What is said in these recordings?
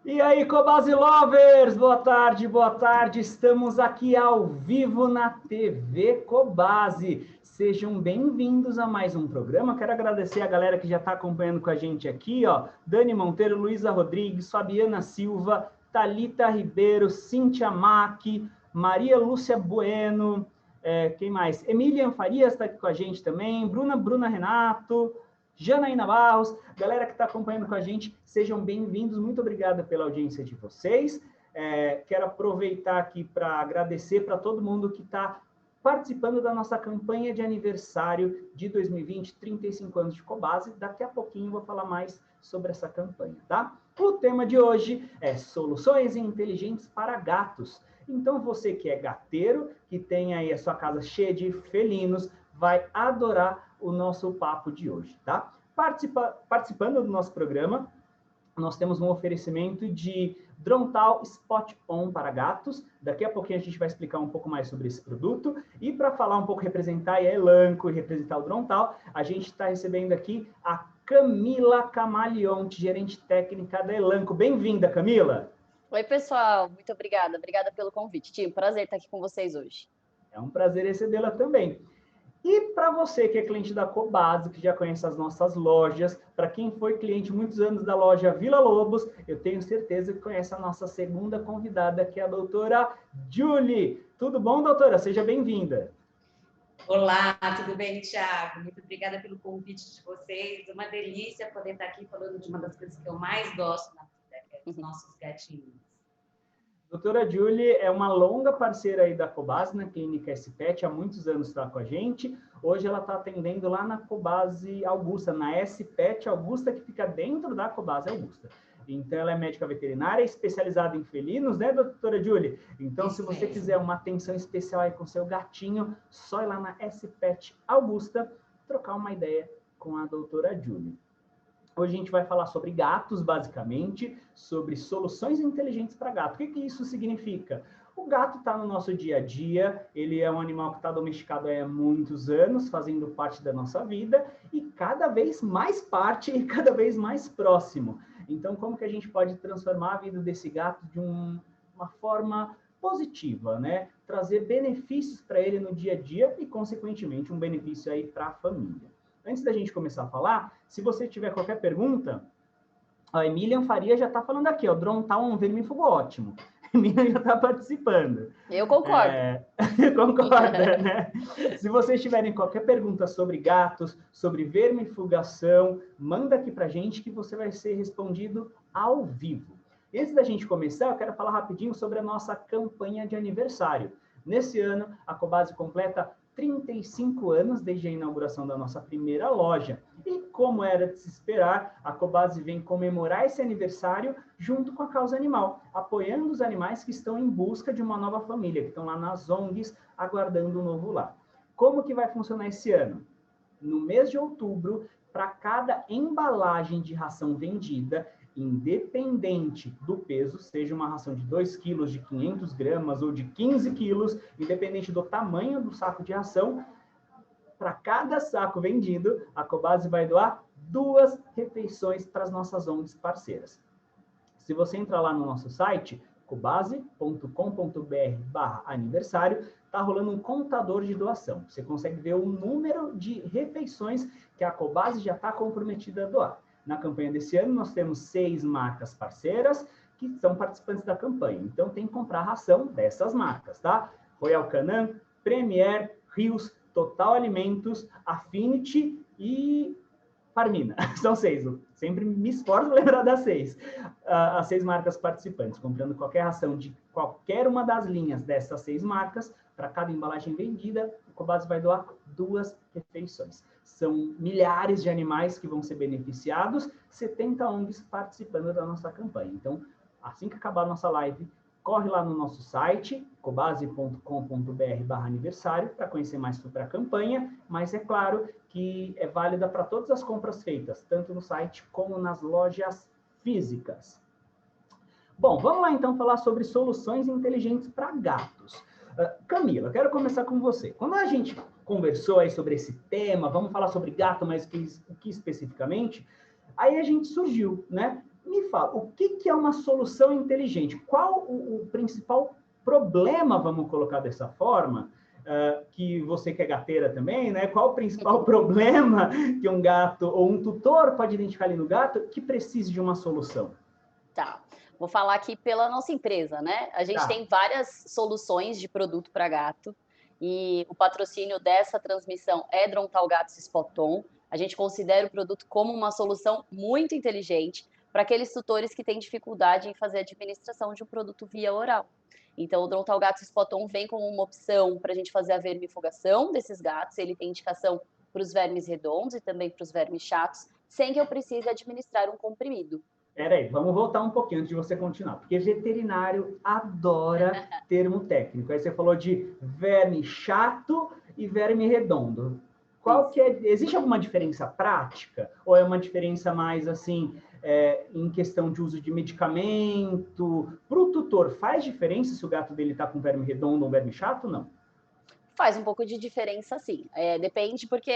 E aí, Cobasi Lovers, boa tarde, boa tarde. Estamos aqui ao vivo na TV Cobasi. Sejam bem-vindos a mais um programa. Quero agradecer a galera que já está acompanhando com a gente aqui, ó. Dani Monteiro, Luísa Rodrigues, Fabiana Silva, Thalita Ribeiro, Cíntia Mack, Maria Lúcia Bueno, quem mais? Emilian Farias está aqui com a gente também, Bruna Renato, Janaína Barros, galera que está acompanhando com a gente, sejam bem-vindos, muito obrigado pela audiência de vocês. Quero aproveitar aqui para agradecer para todo mundo que está participando da nossa campanha de aniversário de 2020, 35 anos de Cobasi. Daqui a pouquinho eu vou falar mais sobre essa campanha, tá? O tema de hoje é soluções inteligentes para gatos. Então, você que é gateiro, que tem aí a sua casa cheia de felinos, vai adorar o nosso papo de hoje, tá? Participando do nosso programa, nós temos um oferecimento de Drontal Spot On para gatos. Daqui a pouquinho a gente vai explicar um pouco mais sobre esse produto. E para falar um pouco, representar a Elanco e representar o Drontal, a gente está recebendo aqui a Camila Camaleonte, gerente técnica da Elanco. Bem-vinda, Camila! Oi, pessoal. Muito obrigada. Obrigada pelo convite. Tio, prazer estar aqui com vocês hoje. É um prazer recebê-la também. E para você que é cliente da Cobasi, que já conhece as nossas lojas, para quem foi cliente muitos anos da loja Vila Lobos, eu tenho certeza que conhece a nossa segunda convidada, que é a doutora Julie. Tudo bom, doutora? Seja bem-vinda. Olá, tudo bem, Thiago? Muito obrigada pelo convite de vocês. Uma delícia poder estar aqui falando de uma das coisas que eu mais gosto na vida, que é os nossos gatinhos. Doutora Julie é uma longa parceira aí da Cobasi, na Clínica S-Pet, há muitos anos está com a gente. Hoje ela está atendendo lá na Cobasi Augusta, na S-Pet Augusta, que fica dentro da Cobasi Augusta. Então, ela é médica veterinária, especializada em felinos, né, doutora Julie? Então, se você quiser uma atenção especial aí com seu gatinho, só ir lá na S-Pet Augusta, trocar uma ideia com a doutora Julie. Hoje a gente vai falar sobre gatos, basicamente, sobre soluções inteligentes para gato. O que isso significa? O gato está no nosso dia a dia, ele é um animal que está domesticado há muitos anos, fazendo parte da nossa vida, e cada vez mais parte e cada vez mais próximo. Então, como que a gente pode transformar a vida desse gato de uma forma positiva, né? Trazer benefícios para ele no dia a dia e, consequentemente, um benefício aí para a família. Antes da gente começar a falar, se você tiver qualquer pergunta, a Emilian Faria já está falando aqui, ó, Drontal um vermífugo ótimo. A Emilian já está participando. Eu concordo. Concorda, né? Se vocês tiverem qualquer pergunta sobre gatos, sobre vermifugação, manda aqui para a gente que você vai ser respondido ao vivo. E antes da gente começar, eu quero falar rapidinho sobre a nossa campanha de aniversário. Nesse ano, a Cobasi completa 35 anos desde a inauguração da nossa primeira loja. E como era de se esperar, a Cobasi vem comemorar esse aniversário junto com a causa animal, apoiando os animais que estão em busca de uma nova família, que estão lá nas ONGs aguardando um novo lar. Como que vai funcionar esse ano? No mês de outubro, para cada embalagem de ração vendida, independente do peso, seja uma ração de 2 quilos, de 500 gramas ou de 15 quilos, independente do tamanho do saco de ração, para cada saco vendido, a Cobasi vai doar 2 refeições para as nossas ONGs parceiras. Se você entrar lá no nosso site, cobasi.com.br/aniversário, está rolando um contador de doação. Você consegue ver o número de refeições que a Cobasi já está comprometida a doar. Na campanha desse ano, nós temos 6 marcas parceiras que são participantes da campanha. Então, tem que comprar ração dessas marcas, tá? Royal Canin, Premier, Rios, Total Alimentos, Affinity e Farmina. São 6. Eu sempre me esforço para lembrar das 6. As 6 marcas participantes. Comprando qualquer ração de qualquer uma das linhas dessas 6 marcas, para cada embalagem vendida, o Cobasi vai doar 2 refeições. São milhares de animais que vão ser beneficiados, 70 ONGs participando da nossa campanha. Então, assim que acabar a nossa live, corre lá no nosso site, cobasi.com.br/aniversário, para conhecer mais sobre a campanha, mas é claro que é válida para todas as compras feitas, tanto no site como nas lojas físicas. Bom, vamos lá então falar sobre soluções inteligentes para gatos. Camila, quero começar com você. Quando a gente conversou aí sobre esse tema, vamos falar sobre gato, mas o que especificamente? Aí a gente surgiu, né? Me fala, o que é uma solução inteligente? Qual o principal problema, vamos colocar dessa forma, que você que é gateira também, né? Qual o principal problema que um gato ou um tutor pode identificar ali no gato que precise de uma solução? Tá. Vou falar aqui pela nossa empresa, né? A gente tem várias soluções de produto para gato e o patrocínio dessa transmissão é Drontal Gatos Spot On. A gente considera o produto como uma solução muito inteligente para aqueles tutores que têm dificuldade em fazer a administração de um produto via oral. Então, o Drontal Gatos Spot On vem como uma opção para a gente fazer a vermifugação desses gatos. Ele tem indicação para os vermes redondos e também para os vermes chatos, sem que eu precise administrar um comprimido. Peraí, vamos voltar um pouquinho antes de você continuar, porque veterinário adora termo técnico. Aí você falou de verme chato e verme redondo. Qual que é? Existe alguma diferença prática? Ou é uma diferença mais assim, em questão de uso de medicamento? Para o tutor, faz diferença se o gato dele está com verme redondo ou verme chato? Não. Faz um pouco de diferença, sim. Depende, porque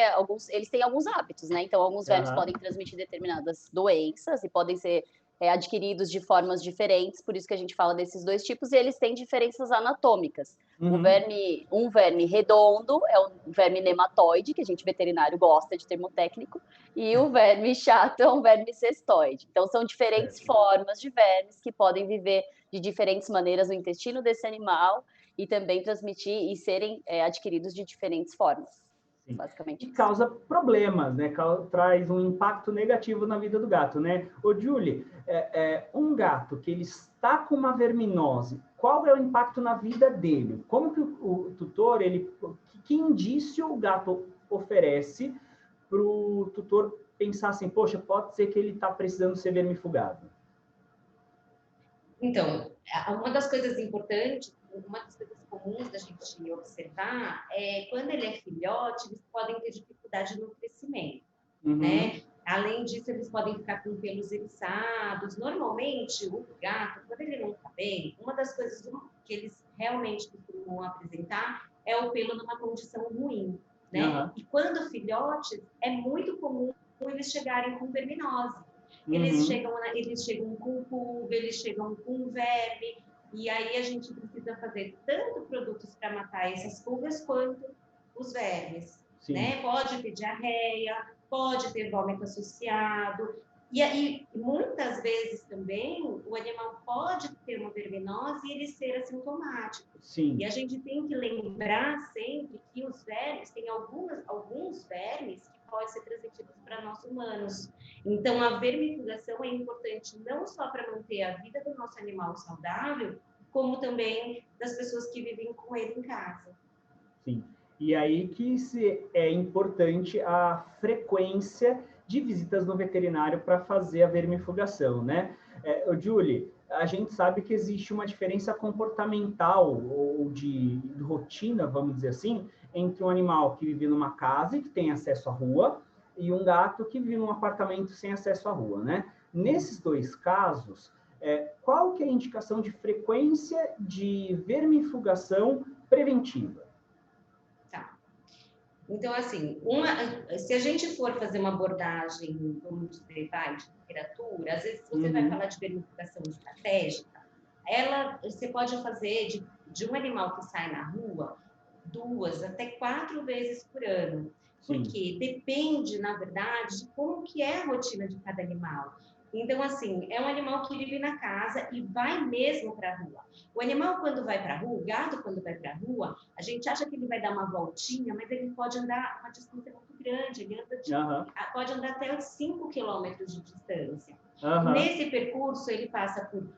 eles têm alguns hábitos, né? Então, alguns vermes podem transmitir determinadas doenças e podem ser adquiridos de formas diferentes, por isso que a gente fala desses dois tipos, e eles têm diferenças anatômicas. Um verme redondo é um verme nematóide, que a gente veterinário gosta de termo técnico, e o verme chato é um verme cestoide. Então, são diferentes formas de vermes que podem viver de diferentes maneiras no intestino desse animal e também transmitir e serem adquiridos de diferentes formas. Sim. Basicamente. E causa problemas, né? Traz um impacto negativo na vida do gato, né? Ô, Julie, um gato que ele está com uma verminose, qual é o impacto na vida dele? Como que o tutor, que indício o gato oferece para o tutor pensar assim, poxa, pode ser que ele está precisando ser vermifugado? Então, uma das coisas importantes, uma das coisas comuns da gente observar é quando ele é filhote, eles podem ter dificuldade no crescimento, né? Além disso, eles podem ficar com pelos eriçados. Normalmente, o gato, quando ele não está bem, uma das coisas que eles realmente costumam apresentar é o pelo numa condição ruim, né? E quando filhotes, é muito comum eles chegarem com verminose. Eles chegam com pulga, eles chegam com verme, e aí a gente precisa fazer tanto produtos para matar essas pulgas quanto os vermes, né? Pode ter diarreia, pode ter vômito associado, e aí muitas vezes também o animal pode ter uma verminose e ele ser assintomático. E a gente tem que lembrar sempre que os vermes, tem alguns vermes que podem ser transmitidos para nós humanos. Então, a vermifugação é importante não só para manter a vida do nosso animal saudável, como também das pessoas que vivem com ele em casa. Sim. E aí que é importante a frequência de visitas no veterinário para fazer a vermifugação, né? Julie, a gente sabe que existe uma diferença comportamental ou de rotina, vamos dizer assim, entre um animal que vive numa casa e que tem acesso à rua e um gato que vive num apartamento sem acesso à rua, né? Nesses dois casos, qual que é a indicação de frequência de vermifugação preventiva? Então, assim, se a gente for fazer uma abordagem, vamos dizer, de literatura, às vezes você vai falar de vermifugação estratégica, você pode fazer de um animal que sai na rua 2 até 4 vezes por ano. Porque depende, na verdade, de como que é a rotina de cada animal. Então, assim, é um animal que vive na casa e vai mesmo para a rua. O animal, quando vai para a rua, o gato, quando vai para a rua, a gente acha que ele vai dar uma voltinha, mas ele pode andar uma distância muito grande. Ele pode andar até 5 quilômetros de distância. Nesse percurso, ele passa por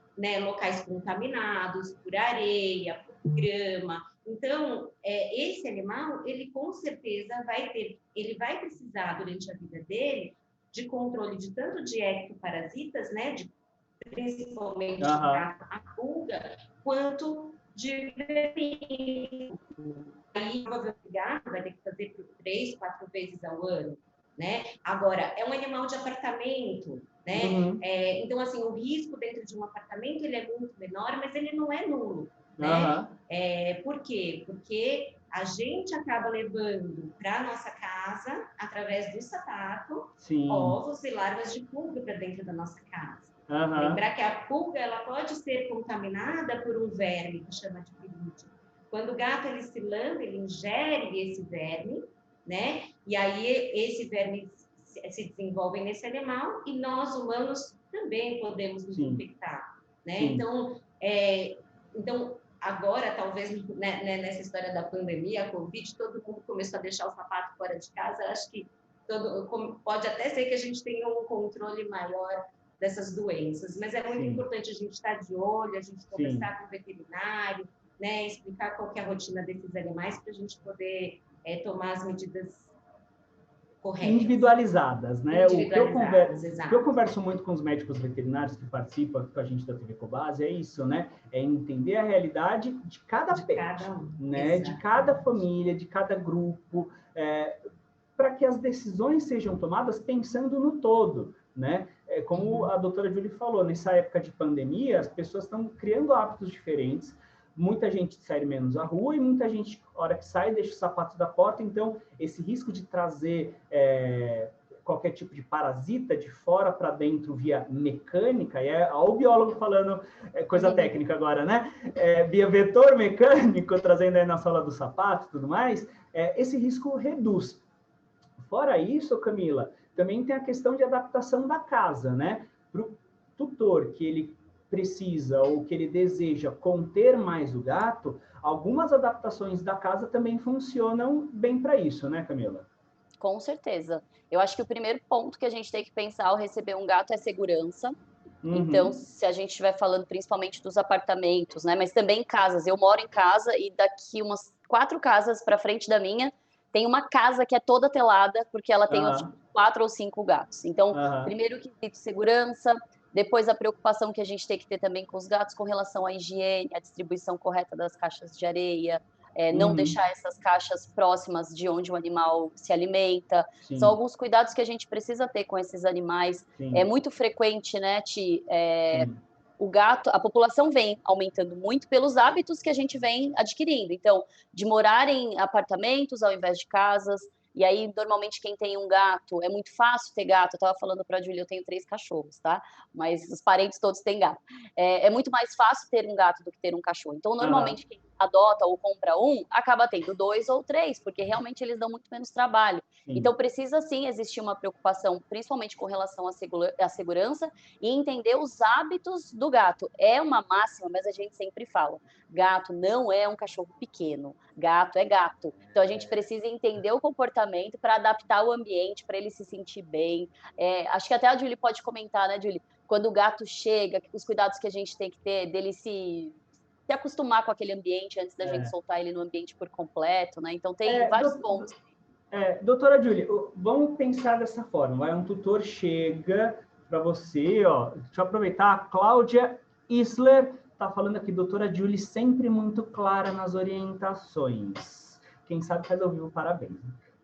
locais contaminados, por areia, por grama. Então, esse animal, ele com certeza ele vai precisar, durante a vida dele, de controle de tanto de ectoparasitas, né, principalmente a pulga, quanto de vermífugo. Aí, provavelmente, o gato vai ter que fazer por 3, 4 vezes ao ano, né? Agora, é um animal de apartamento, né? Então, assim, o risco dentro de um apartamento, ele é muito menor, mas ele não é nulo, né? Por quê? Porque a gente acaba levando para a nossa casa, através do sapato, Sim. ovos e larvas de pulga para dentro da nossa casa. Uhum. Lembrar que a pulga ela pode ser contaminada por um verme que chama de perídeo. Quando o gato ele se lambe, ele ingere esse verme, né? E aí esse verme se desenvolve nesse animal e nós humanos também podemos nos infectar, né? Então agora talvez nessa história da pandemia, a Covid, todo mundo começou a deixar o sapato fora de casa. Acho que pode até ser que a gente tenha um controle maior dessas doenças, mas é muito importante a gente estar de olho, a gente conversar com o veterinário, né, explicar qual que é a rotina desses animais para a gente poder tomar as medidas corretas. Individualizadas, né? O que eu converso muito com os médicos veterinários que participam com a gente da TV Cobase é isso, né? É entender a realidade de cada pet, né? De cada família, de cada grupo, para que as decisões sejam tomadas pensando no todo, né? Como a doutora Julie falou, nessa época de pandemia, as pessoas estão criando hábitos diferentes, muita gente sai menos à rua e muita gente, na hora que sai, deixa o sapato da porta. Então, esse risco de trazer qualquer tipo de parasita de fora para dentro via mecânica, olha o biólogo falando coisa técnica agora, né? Via vetor mecânico, trazendo aí na sola do sapato e tudo mais, esse risco reduz. Fora isso, Camila, também tem a questão de adaptação da casa, né? Para o tutor que ele precisa ou que ele deseja conter mais o gato, algumas adaptações da casa também funcionam bem para isso, né, Camila? Com certeza. Eu acho que o primeiro ponto que a gente tem que pensar ao receber um gato é segurança. Então, se a gente estiver falando principalmente dos apartamentos, né, mas também em casas. Eu moro em casa e daqui umas 4 casas para frente da minha tem uma casa que é toda telada, porque ela tem 4 ou 5 gatos. Então, primeiro quesito segurança, depois a preocupação que a gente tem que ter também com os gatos com relação à higiene, à distribuição correta das caixas de areia, não deixar essas caixas próximas de onde o animal se alimenta. Sim. São alguns cuidados que a gente precisa ter com esses animais. Sim. É muito frequente, né, Ti? O gato, a população vem aumentando muito pelos hábitos que a gente vem adquirindo. Então, de morar em apartamentos ao invés de casas. E aí, normalmente, quem tem um gato, é muito fácil ter gato. Eu estava falando para a Júlia, eu tenho 3 cachorros, tá? Mas os parentes todos têm gato. É muito mais fácil ter um gato do que ter um cachorro. Então, normalmente, quem adota ou compra um, acaba tendo 2 ou 3, porque realmente eles dão muito menos trabalho. Sim. Então, precisa, sim, existir uma preocupação, principalmente com relação à segurança e entender os hábitos do gato. É uma máxima, mas a gente sempre fala, gato não é um cachorro pequeno, gato é gato. Então, a gente precisa entender o comportamento para adaptar o ambiente, para ele se sentir bem. Acho que até a Julie pode comentar, né, Julie? Quando o gato chega, os cuidados que a gente tem que ter, dele se acostumar com aquele ambiente antes da gente soltar ele no ambiente por completo, né? Então, tem vários pontos. Doutora Julie, vamos pensar dessa forma. Um tutor chega para você, ó. Deixa eu aproveitar, a Cláudia Isler está falando aqui, doutora Julie, sempre muito clara nas orientações. Quem sabe faz ao vivo, parabéns.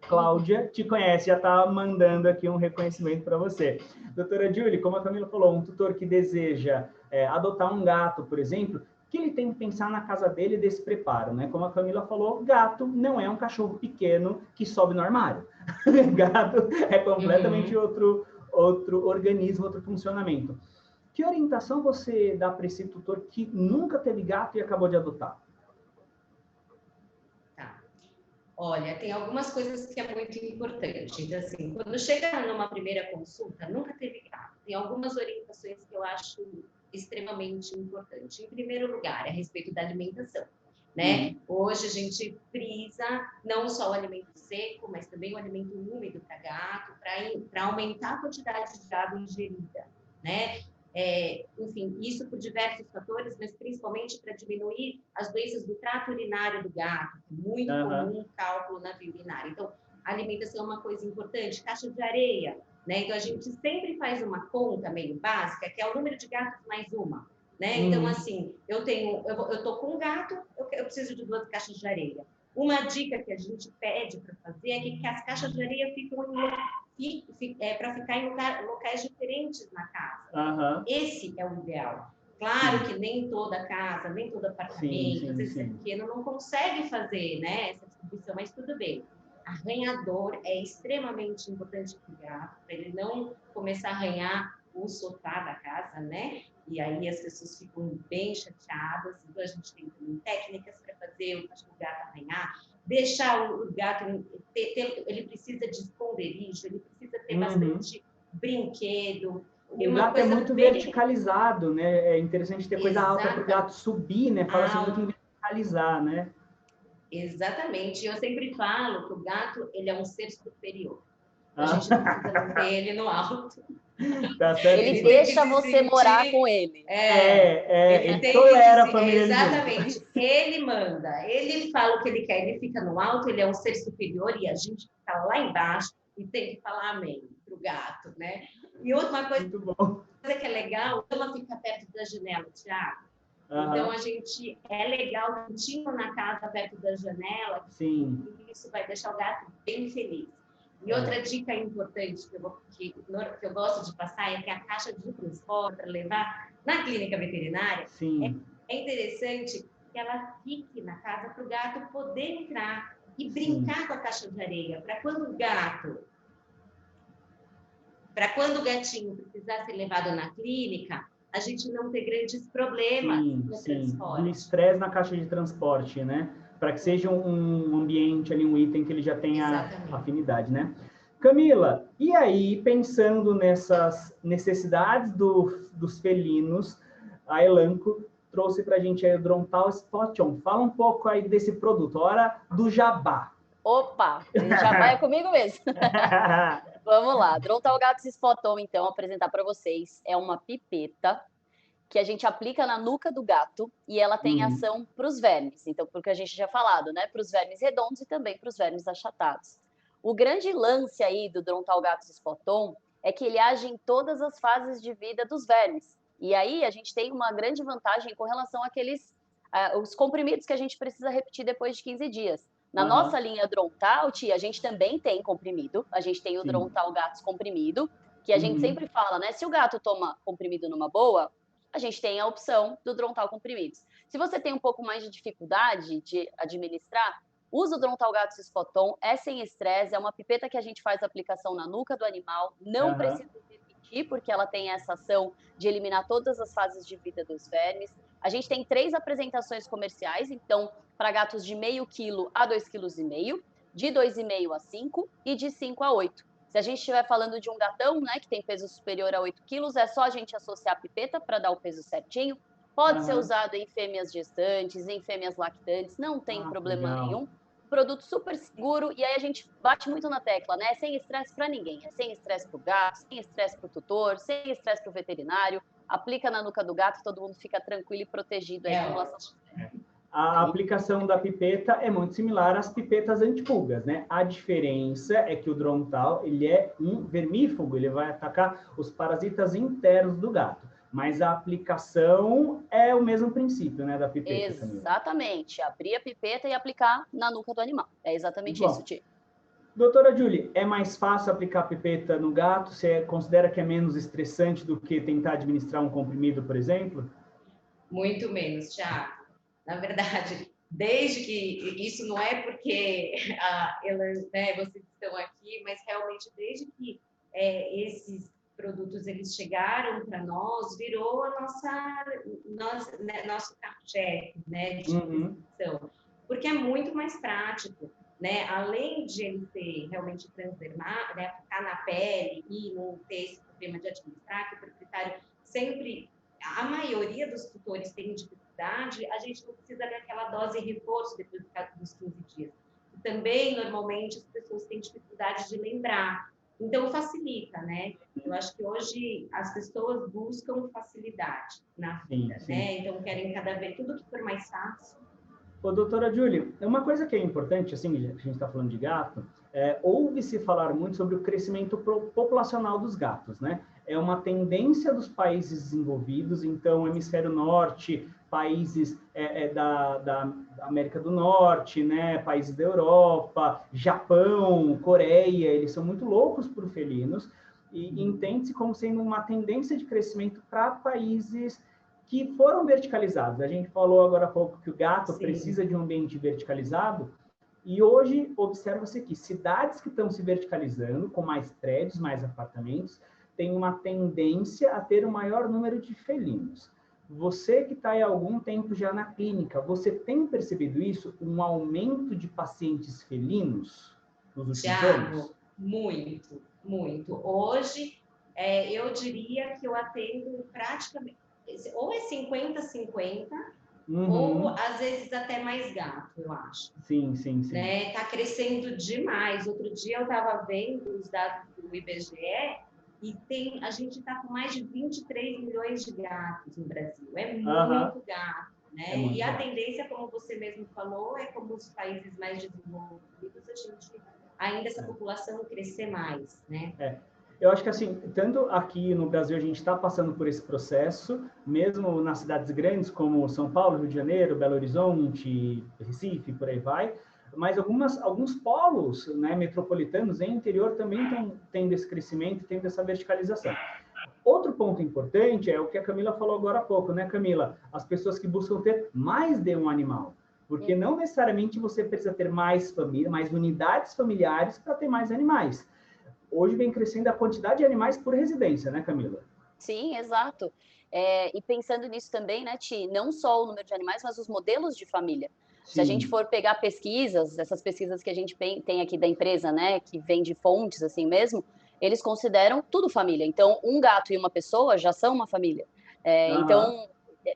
Cláudia, te conhece, já está mandando aqui um reconhecimento para você. Doutora Julie, como a Camila falou, um tutor que deseja adotar um gato, por exemplo, que ele tem que pensar na casa dele desse preparo, né? Como a Camila falou, gato não é um cachorro pequeno que sobe no armário. Gato é completamente outro organismo, outro funcionamento. Que orientação você dá para esse tutor que nunca teve gato e acabou de adotar? Tá. Olha, tem algumas coisas que é muito importante. Então, assim, quando chega numa primeira consulta, nunca teve gato. Tem algumas orientações que eu acho extremamente importante. Em primeiro lugar, a respeito da alimentação, né? Hoje a gente frisa não só o alimento seco, mas também o alimento úmido para gato, para aumentar a quantidade de água ingerida, né? Enfim, isso por diversos fatores, mas principalmente para diminuir as doenças do trato urinário do gato, que é muito comum cálculo na via urinária. Então, a alimentação é uma coisa importante. Caixa de areia, né? Então, a gente sempre faz uma conta meio básica, que é o número de gatos mais uma, né? Então, assim, eu tô com um gato, eu preciso de 2 caixas de areia. Uma dica que a gente pede para fazer é que as caixas de areia ficam para ficar em locais diferentes na casa. Esse é o ideal. Claro que nem toda casa, nem todo apartamento, às vezes é pequeno, não consegue fazer, né, essa distribuição, mas tudo bem. Arranhador é extremamente importante para o gato, para ele não começar a arranhar o sofá da casa, né? E aí as pessoas ficam bem chateadas. Então a gente tem também técnicas para fazer o gato arranhar, deixar o gato, ele precisa de esconderijo, ele precisa ter bastante brinquedo. O gato é muito verticalizado, né? É interessante ter coisa alta para o gato subir, né? Fala-se muito em verticalizar, né? Exatamente. Eu sempre falo que o gato, ele é um ser superior. A gente não precisa manter ele no alto. Tá certo. Ele deixa você morar com ele. Ele tolera a família. Exatamente. Ele manda. Ele fala o que ele quer. Ele fica no alto, ele é um ser superior e a gente fica lá embaixo e tem que falar amém pro gato, né? E outra coisa que é legal, ela fica perto da janela, Thiago. Então, a gente é legal cantinho na casa perto da janela. Sim. E isso vai deixar o gato bem feliz. E outra dica importante que eu gosto de passar é que a caixa de transporte para levar na clínica veterinária, é interessante que ela fique na casa para o gato poder entrar e brincar com a caixa de areia. Para quando o gatinho precisar ser levado na clínica, a gente não ter grandes problemas no transporte. Do estresse na caixa de transporte, né? Para que seja um ambiente ali, um item que ele já tenha afinidade, né? Camila, e aí, pensando nessas necessidades dos felinos, a Elanco trouxe para a gente aí o Drontal Spot-On. Fala um pouco aí desse produto, hora do jabá. Opa, jabá é comigo mesmo. Vamos lá, Drontal Gatos Spot-On, então, apresentar para vocês. É uma pipeta que a gente aplica na nuca do gato e ela tem ação para os vermes. Então, porque a gente já falado, né? Para os vermes redondos e também para os vermes achatados. O grande lance aí do Drontal Gatos Spot-On é que ele age em todas as fases de vida dos vermes. E aí a gente tem uma grande vantagem com relação àqueles os comprimidos que a gente precisa repetir depois de 15 dias. Na nossa linha Drontal, Tia, a gente também tem comprimido. A gente tem o Drontal Gatos comprimido, que a gente sempre fala, né? Se o gato toma comprimido numa boa, a gente tem a opção do Drontal comprimidos. Se você tem um pouco mais de dificuldade de administrar, usa o Drontal Gatos Spot-On, é sem estresse, é uma pipeta que a gente faz a aplicação na nuca do animal, não precisa repetir, porque ela tem essa ação de eliminar todas as fases de vida dos vermes. A gente tem 3 apresentações comerciais, então, para gatos de meio quilo a 2,5 kg, de 2,5 a 5 e de 5 a 8. Se a gente estiver falando de um gatão, né, que tem peso superior a 8 quilos, é só a gente associar a pipeta para dar o peso certinho. Pode ser usado em fêmeas gestantes, em fêmeas lactantes, não tem problema nenhum. Produto super seguro, e aí a gente bate muito na tecla, né? Sem estresse para ninguém. É sem estresse para o gato, sem estresse para o tutor, sem estresse para o veterinário. Aplica na nuca do gato, todo mundo fica tranquilo e protegido aí com relação a aplicação da pipeta é muito similar às pipetas antipulgas, né? A diferença é que o Drontal, ele é um vermífugo, ele vai atacar os parasitas internos do gato. Mas a aplicação é o mesmo princípio, né, da pipeta. Exatamente. Abrir a pipeta e aplicar na nuca do animal. É exatamente isso, Tia. Doutora Julie, é mais fácil aplicar a pipeta no gato? Você considera que é menos estressante do que tentar administrar um comprimido, por exemplo? Muito menos, Thiago. Na verdade, desde que... Isso não é porque vocês estão aqui, mas realmente desde que esses produtos eles chegaram para nós, virou a nosso carro-chefe, né, de distribuição, porque é muito mais prático, né? Além de ele ser realmente transdermal, né, ficar na pele e não ter esse problema de administrar, que o proprietário sempre, a maioria dos tutores tem dificuldade, a gente não precisa daquela dose de reforço depois dos 15 dias. E também, normalmente, as pessoas têm dificuldade de lembrar. Então, facilita, né? Eu acho que hoje as pessoas buscam facilidade na vida, né? Então, querem cada vez tudo que for mais fácil. Ô, doutora Julie, uma coisa que é importante, assim, a gente está falando de gato, ouve-se falar muito sobre o crescimento populacional dos gatos, né? É uma tendência dos países desenvolvidos, então, hemisfério norte, países da América do Norte, né? Países da Europa, Japão, Coreia, eles são muito loucos por felinos e entende-se como sendo uma tendência de crescimento para países que foram verticalizados. A gente falou agora há pouco que o gato Sim. precisa de um ambiente verticalizado, e hoje observa-se que cidades que estão se verticalizando, com mais prédios, mais apartamentos, têm uma tendência a ter um maior número de felinos. Você que está há algum tempo já na clínica, você tem percebido isso? Um aumento de pacientes felinos nos últimos anos? Thiago, muito, muito. Hoje, eu diria que eu atendo praticamente, ou é 50-50, ou às vezes até mais gato, eu acho. Sim, sim, sim. Né? Tá crescendo demais. Outro dia eu estava vendo os dados do IBGE e a gente está com mais de 23 milhões de gatos no Brasil. É muito gato, né? É muito e a gato. tendência, como você mesmo falou, é como os países mais desenvolvidos, a gente ainda essa população crescer mais, né? Eu acho que, assim, tanto aqui no Brasil a gente está passando por esse processo, mesmo nas cidades grandes como São Paulo, Rio de Janeiro, Belo Horizonte, Recife, por aí vai, mas alguns polos, né, metropolitanos em interior também estão tendo esse crescimento, tendo essa verticalização. Outro ponto importante é o que a Camila falou agora há pouco, né, Camila? As pessoas que buscam ter mais de um animal. Porque não necessariamente você precisa ter mais família, mais unidades familiares para ter mais animais. Hoje vem crescendo a quantidade de animais por residência, né, Camila? Sim, exato. E pensando nisso também, né, Ti, não só o número de animais, mas os modelos de família. Sim. Se a gente for pegar pesquisas, essas pesquisas que a gente tem aqui da empresa, né, que vem de fontes assim mesmo, eles consideram tudo família. Então, um gato e uma pessoa já são uma família. Então,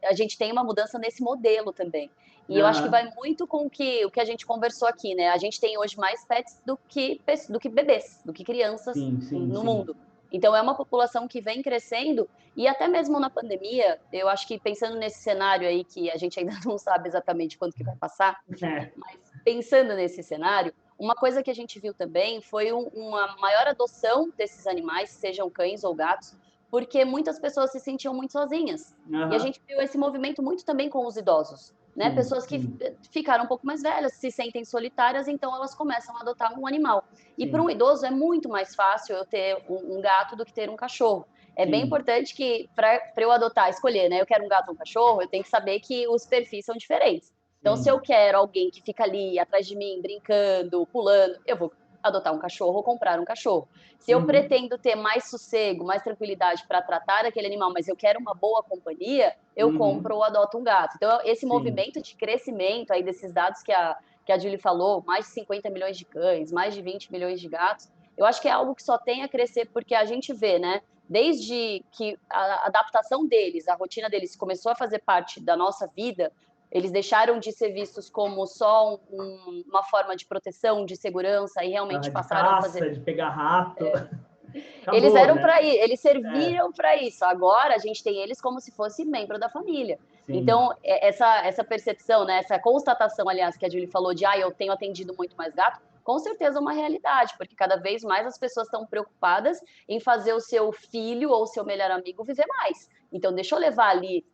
a gente tem uma mudança nesse modelo também. E eu acho que vai muito com o que a gente conversou aqui, né? A gente tem hoje mais pets do que bebês, do que crianças no mundo. Então, é uma população que vem crescendo e até mesmo na pandemia, eu acho que pensando nesse cenário aí, que a gente ainda não sabe exatamente quando que vai passar, mas pensando nesse cenário, uma coisa que a gente viu também foi uma maior adoção desses animais, sejam cães ou gatos, porque muitas pessoas se sentiam muito sozinhas. E a gente viu esse movimento muito também com os idosos, né? Pessoas que ficaram um pouco mais velhas, se sentem solitárias, então elas começam a adotar um animal. E para um idoso é muito mais fácil eu ter um gato do que ter um cachorro. É bem importante que, para eu adotar, escolher, né? Eu quero um gato ou um cachorro, eu tenho que saber que os perfis são diferentes. Então, se eu quero alguém que fica ali atrás de mim, brincando, pulando, eu vou adotar um cachorro ou comprar um cachorro. Se eu pretendo ter mais sossego, mais tranquilidade para tratar aquele animal, mas eu quero uma boa companhia, eu compro ou adoto um gato. Então, esse movimento de crescimento aí desses dados que a Julie falou, mais de 50 milhões de cães, mais de 20 milhões de gatos, eu acho que é algo que só tem a crescer porque a gente vê, né? Desde que a adaptação deles, a rotina deles começou a fazer parte da nossa vida, eles deixaram de ser vistos como só uma forma de proteção, de segurança, e realmente passaram a fazer... de pegar rato. Acabou, eles eram, né? Para ir, eles serviram para isso. Agora a gente tem eles como se fosse membro da família. Sim. Então, essa percepção, né, essa constatação, aliás, que a Julie falou de eu tenho atendido muito mais gato, com certeza é uma realidade, porque cada vez mais as pessoas estão preocupadas em fazer o seu filho ou o seu melhor amigo viver mais. Então, deixa eu levar ali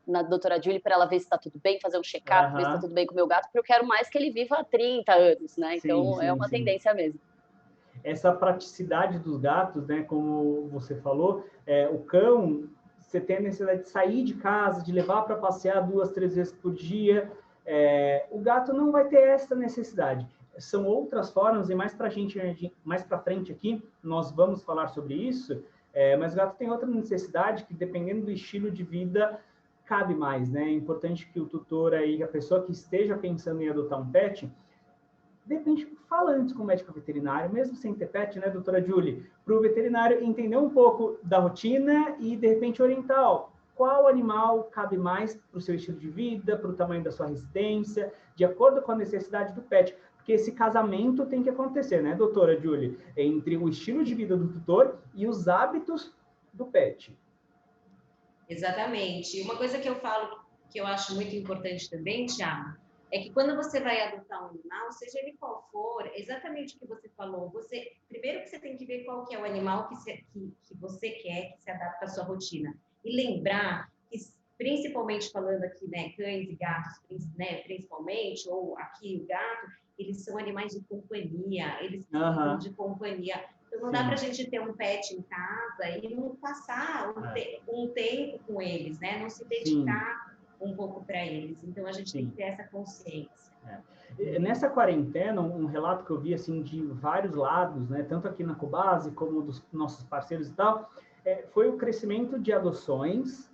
na doutora Julie para ela ver se está tudo bem, fazer um check-up, ver se está tudo bem com o meu gato, porque eu quero mais que ele viva 30 anos, né? Então, é uma tendência mesmo. Essa praticidade dos gatos, né, como você falou, o cão, você tem a necessidade de sair de casa, de levar para passear 2, 3 vezes por dia. O gato não vai ter essa necessidade. São outras formas, e mais para frente aqui, nós vamos falar sobre isso, mas o gato tem outra necessidade que, dependendo do estilo de vida, cabe mais, né? É importante que o tutor aí, a pessoa que esteja pensando em adotar um pet, de repente, fala antes com o médico veterinário, mesmo sem ter pet, né, doutora Julie? Para o veterinário entender um pouco da rotina e, de repente, orientar, qual animal cabe mais para o seu estilo de vida, para o tamanho da sua residência, de acordo com a necessidade do pet. Porque esse casamento tem que acontecer, né, doutora Julie? Entre o estilo de vida do tutor e os hábitos do pet. Exatamente. Uma coisa que eu falo, que eu acho muito importante também, Thiago, é que quando você vai adotar um animal, seja ele qual for, exatamente o que você falou, primeiro que você tem que ver qual que é o animal que você quer, que se adapta à sua rotina. E lembrar que, principalmente falando aqui, né, cães e gatos, né, principalmente, ou aqui o gato, eles são animais de companhia, eles precisam de companhia. Então, não dá para a gente ter um pet em casa e não passar um tempo com eles, né? Não se dedicar um pouco para eles. Então, a gente tem que ter essa consciência. Nessa quarentena, um relato que eu vi, assim, de vários lados, né? Tanto aqui na Cobase, como dos nossos parceiros e tal, foi o crescimento de adoções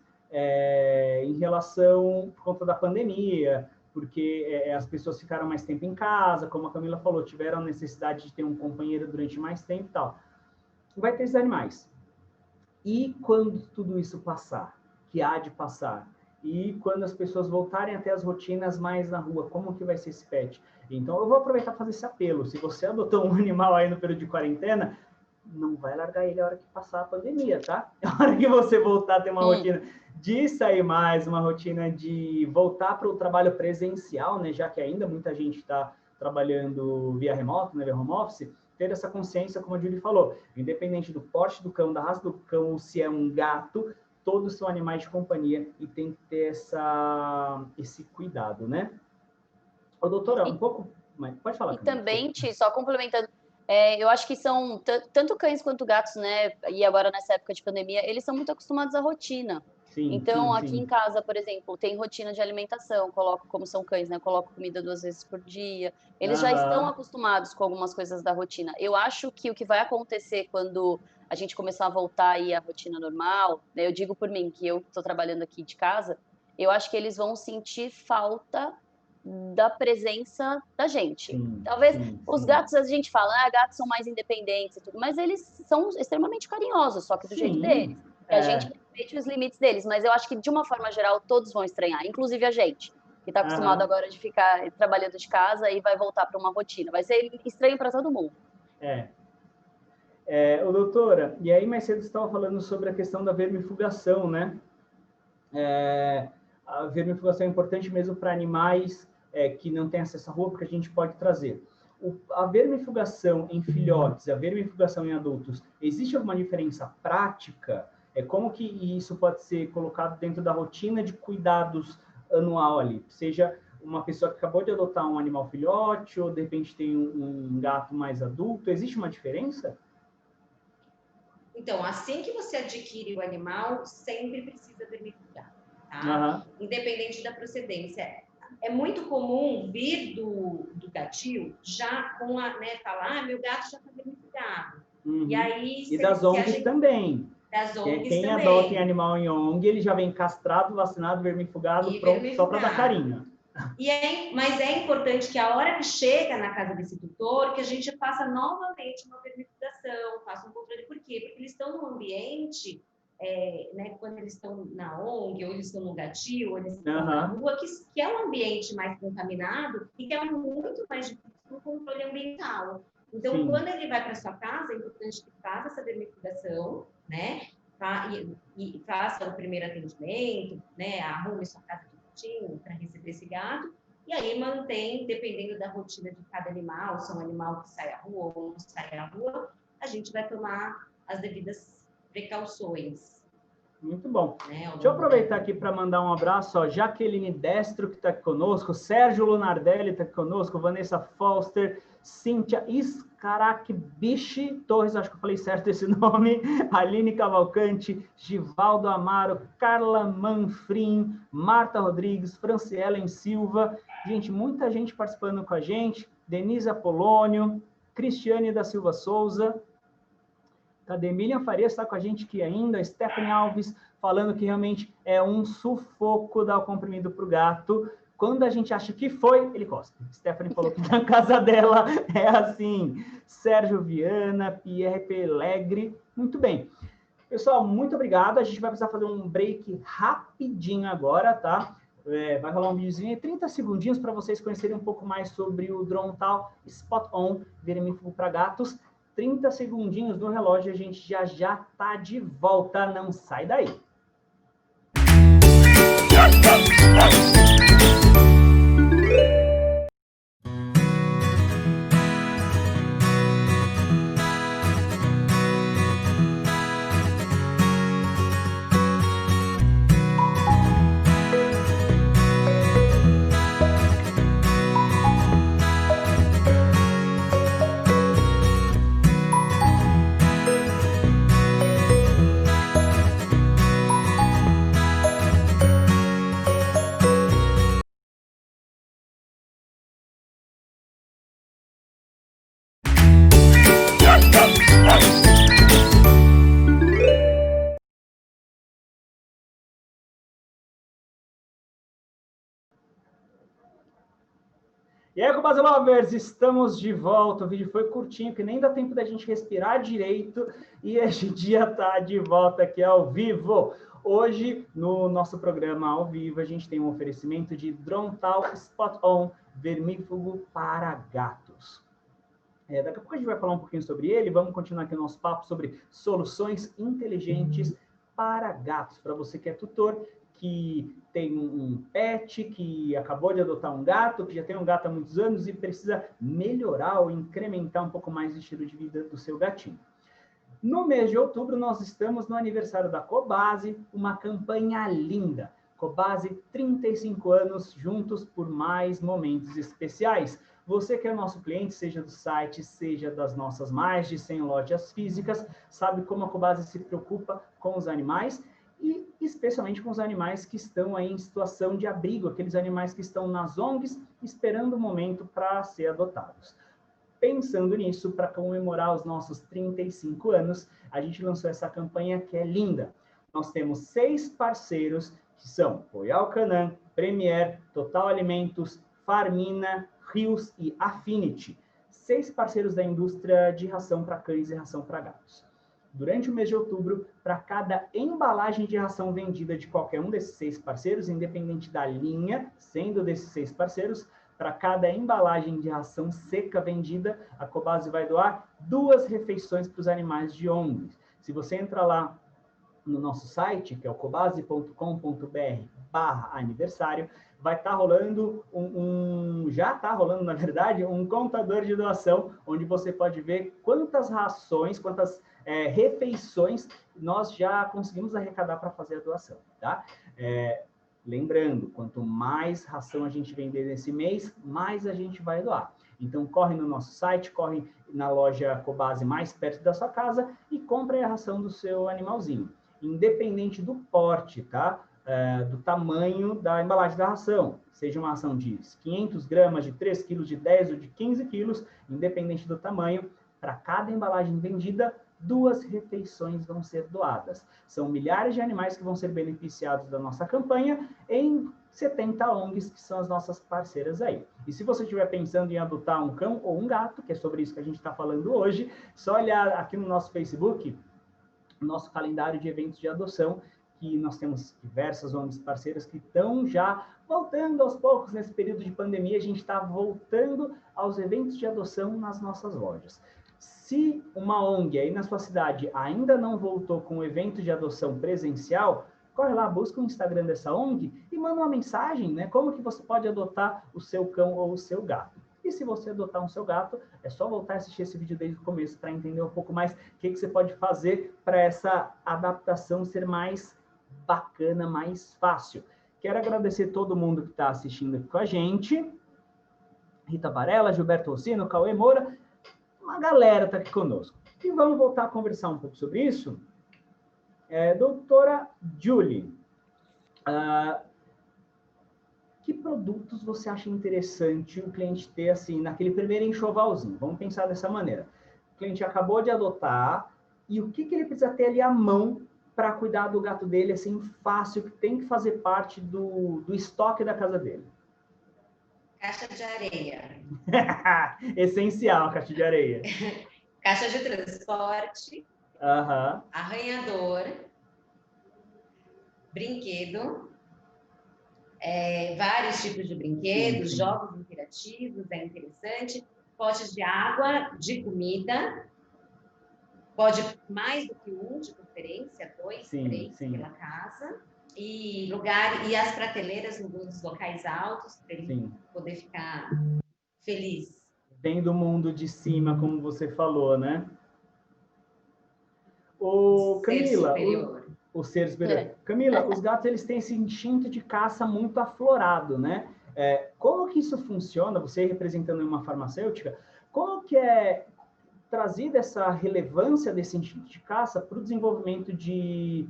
em relação, por conta da pandemia, porque as pessoas ficaram mais tempo em casa, como a Camila falou, tiveram necessidade de ter um companheiro durante mais tempo e tal. Vai ter esses animais. E quando tudo isso passar, que há de passar, e quando as pessoas voltarem a ter as rotinas mais na rua, como que vai ser esse pet? Então, eu vou aproveitar para fazer esse apelo. Se você adotou um animal aí no período de quarentena, não vai largar ele a hora que passar a pandemia, tá? A hora que você voltar a ter uma rotina de sair mais, uma rotina de voltar para o trabalho presencial, né? Já que ainda muita gente está trabalhando via remoto, né? Via home office, ter essa consciência, como a Julie falou, independente do porte do cão, da raça do cão, ou se é um gato, todos são animais de companhia e tem que ter esse cuidado, né? Ô, doutora, um pouco... Pode falar. E também, Ti, só complementando, eu acho que são tanto cães quanto gatos, né? E agora nessa época de pandemia, eles são muito acostumados à rotina. Sim, então, aqui em casa, por exemplo, tem rotina de alimentação, coloco, como são cães, né? Coloco comida 2 vezes por dia. Eles já estão acostumados com algumas coisas da rotina. Eu acho que o que vai acontecer quando a gente começar a voltar aí à rotina normal, né? Eu digo por mim, que eu estou trabalhando aqui de casa, eu acho que eles vão sentir falta da presença da gente. Talvez os gatos, a gente fala, gatos são mais independentes e tudo, mas eles são extremamente carinhosos, só que do jeito deles. A gente respeita os limites deles, mas eu acho que, de uma forma geral, todos vão estranhar, inclusive a gente, que está acostumado agora de ficar trabalhando de casa e vai voltar para uma rotina. Vai ser estranho para todo mundo. Ô, doutora, e aí mais cedo você estava falando sobre a questão da vermifugação, né? A vermifugação é importante mesmo para animais que não têm acesso à rua, porque a gente pode trazer. A vermifugação em filhotes e a vermifugação em adultos, existe alguma diferença prática? Como que isso pode ser colocado dentro da rotina de cuidados anual ali? Seja uma pessoa que acabou de adotar um animal filhote ou, de repente, tem um gato mais adulto, existe uma diferença? Então, assim que você adquire o animal, sempre precisa vermifugar, tá? Independente da procedência. É muito comum vir do gatil já com falar, meu gato já está vermifugado. E aí... E das ONGs também. Das ONGs quem também. adota em animal em ONG, ele já vem castrado, vacinado, vermifugado, pronto só para dar carinho. Mas é importante que a hora que chega na casa desse tutor, que a gente faça novamente uma vermifugação, faça um controle. Por quê? Porque eles estão num ambiente, quando eles estão na ONG, ou eles estão no gatil, ou eles estão na rua, que é um ambiente mais contaminado e que é muito mais difícil no controle ambiental. Então, quando ele vai para sua casa, é importante que faça essa vermifugação, né? E faça o primeiro atendimento, né? Arrume sua casa direitinho para receber esse gato. E aí mantém, dependendo da rotina de cada animal, se é um animal que sai à rua ou não sai à rua, a gente vai tomar as devidas precauções. Muito bom. Deixa eu aproveitar aqui para mandar um abraço, ó, Jaqueline Destro, que está aqui conosco, Sérgio Lunardelli está aqui conosco, Vanessa Foster, Cíntia Scarakbichi Torres, acho que eu falei certo esse nome, Aline Cavalcante, Givaldo Amaro, Carla Manfrim, Marta Rodrigues, Francielen Silva, gente, muita gente participando com a gente, Denise Apolônio, Cristiane da Silva Souza, cadê? Miriam Farias está com a gente aqui ainda, Stephanie Alves, falando que realmente é um sufoco dar o comprimido para o gato. Quando a gente acha que foi, ele cospe. Stephanie falou que na casa dela é assim. Sérgio Viana, Pierre Pelegre. Muito bem. Pessoal, muito obrigado. A gente vai precisar fazer um break rapidinho agora, tá? Vai rolar um videozinho de 30 segundinhos para vocês conhecerem um pouco mais sobre o Drontal Spot On, vermífugo para gatos. 30 segundinhos no relógio, a gente já tá de volta. Não sai daí. E aí, Cobase Lovers, estamos de volta. O vídeo foi curtinho, que nem dá tempo da gente respirar direito. E a gente já está de volta aqui ao vivo. Hoje, no nosso programa ao vivo, a gente tem um oferecimento de Drontal Spot On vermífugo para gatos. Daqui a pouco a gente vai falar um pouquinho sobre ele. Vamos continuar aqui o nosso papo sobre soluções inteligentes para gatos. Para você que é tutor, que tem um pet, que acabou de adotar um gato, que já tem um gato há muitos anos e precisa melhorar ou incrementar um pouco mais o estilo de vida do seu gatinho. No mês de outubro, nós estamos no aniversário da Cobase, uma campanha linda. Cobase, 35 anos juntos por mais momentos especiais. Você que é nosso cliente, seja do site, seja das nossas mais de 100 lojas físicas, sabe como a Cobase se preocupa com os animais e especialmente com os animais que estão aí em situação de abrigo, aqueles animais que estão nas ONGs esperando o momento para ser adotados. Pensando nisso, para comemorar os nossos 35 anos, a gente lançou essa campanha que é linda. Nós temos 6 parceiros, que são Royal Canin, Premier, Total Alimentos, Farmina, Rios e Affinity. 6 parceiros da indústria de ração para cães e ração para gatos. Durante o mês de outubro, para cada embalagem de ração vendida de qualquer um desses 6 parceiros, independente da linha, sendo desses 6 parceiros, para cada embalagem de ração seca vendida, a Cobase vai doar 2 refeições para os animais de ONG. Se você entrar lá no nosso site, que é o cobase.com.br/aniversário, vai estar rolando já está rolando, na verdade, um contador de doação, onde você pode ver quantas rações, quantas refeições nós já conseguimos arrecadar para fazer a doação, tá? Lembrando, quanto mais ração a gente vender nesse mês, mais a gente vai doar. Então, corre no nosso site, corre na loja Cobase mais perto da sua casa e compre a ração do seu animalzinho. Independente do porte, tá? Do tamanho da embalagem da ração. Seja uma ração de 500 gramas, de 3 quilos, de 10 ou de 15 quilos, independente do tamanho, para cada embalagem vendida, 2 refeições vão ser doadas. São milhares de animais que vão ser beneficiados da nossa campanha em 70 ONGs, que são as nossas parceiras aí. E se você estiver pensando em adotar um cão ou um gato, que é sobre isso que a gente está falando hoje, só olhar aqui no nosso Facebook, nosso calendário de eventos de adoção, que nós temos diversas ONGs parceiras que estão já voltando aos poucos nesse período de pandemia, a gente está voltando aos eventos de adoção nas nossas lojas. Se uma ONG aí na sua cidade ainda não voltou com o evento de adoção presencial, corre lá, busca o Instagram dessa ONG e manda uma mensagem, né? Como que você pode adotar o seu cão ou o seu gato. E se você adotar um seu gato, é só voltar a assistir esse vídeo desde o começo para entender um pouco mais o que você pode fazer para essa adaptação ser mais bacana, mais fácil. Quero agradecer todo mundo que está assistindo aqui com a gente. Rita Varela, Gilberto Rossino, Cauê Moura, uma galera está aqui conosco. E vamos voltar a conversar um pouco sobre isso. Doutora Julie, que produtos você acha interessante o cliente ter, assim, naquele primeiro enxovalzinho? Vamos pensar dessa maneira. O cliente acabou de adotar, e o que ele precisa ter ali à mão para cuidar do gato dele, assim, fácil, que tem que fazer parte do estoque da casa dele? Caixa de areia. Essencial, caixa de areia. Caixa de transporte. Arranhador. Brinquedo. Vários tipos de brinquedos, sim. Jogos interativos, é interessante. Potes de água, de comida. Pode mais do que um, de preferência, 2, 3 pela casa. E as prateleiras nos locais altos, para ele poder ficar feliz. Vem do mundo de cima, como você falou, né? Camila, o ser superior. Camila, os gatos eles têm esse instinto de caça muito aflorado, né? Como que isso funciona? Você representando uma farmacêutica, como que é trazida essa relevância desse instinto de caça para o desenvolvimento de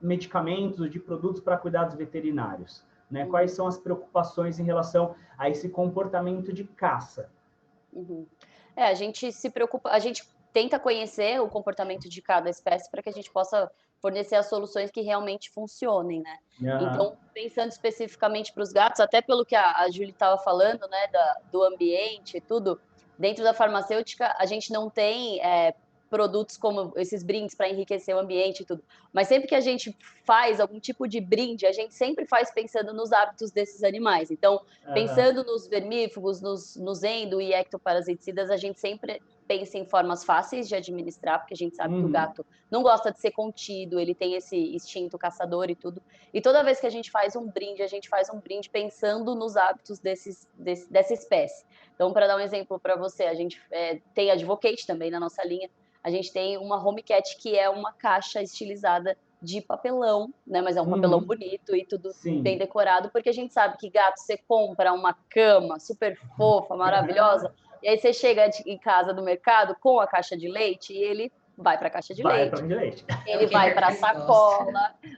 medicamentos, de produtos para cuidados veterinários? Né? Quais são as preocupações em relação a esse comportamento de caça? A gente se preocupa, a gente tenta conhecer o comportamento de cada espécie para que a gente possa fornecer as soluções que realmente funcionem, né? Então, pensando especificamente para os gatos, até pelo que a Julie estava falando, né, do ambiente e tudo, dentro da farmacêutica, a gente não tem produtos como esses brindes para enriquecer o ambiente e tudo. Mas sempre que a gente faz algum tipo de brinde, a gente sempre faz pensando nos hábitos desses animais. Então, pensando nos vermífugos, nos endo e ectoparasiticidas, a gente sempre pensa em formas fáceis de administrar, porque a gente sabe que o gato não gosta de ser contido, ele tem esse instinto caçador e tudo. E toda vez que a gente faz um brinde, a gente faz um brinde pensando nos hábitos dessa espécie. Então, para dar um exemplo para você, a gente tem Advocate também na nossa linha. A gente tem uma Home Cat que é uma caixa estilizada de papelão, né? Mas é um papelão bonito e tudo bem decorado, porque a gente sabe que gato, você compra uma cama super fofa, maravilhosa, e aí você chega em casa do mercado com a caixa de leite e ele vai para a caixa de leite. Ele vai para a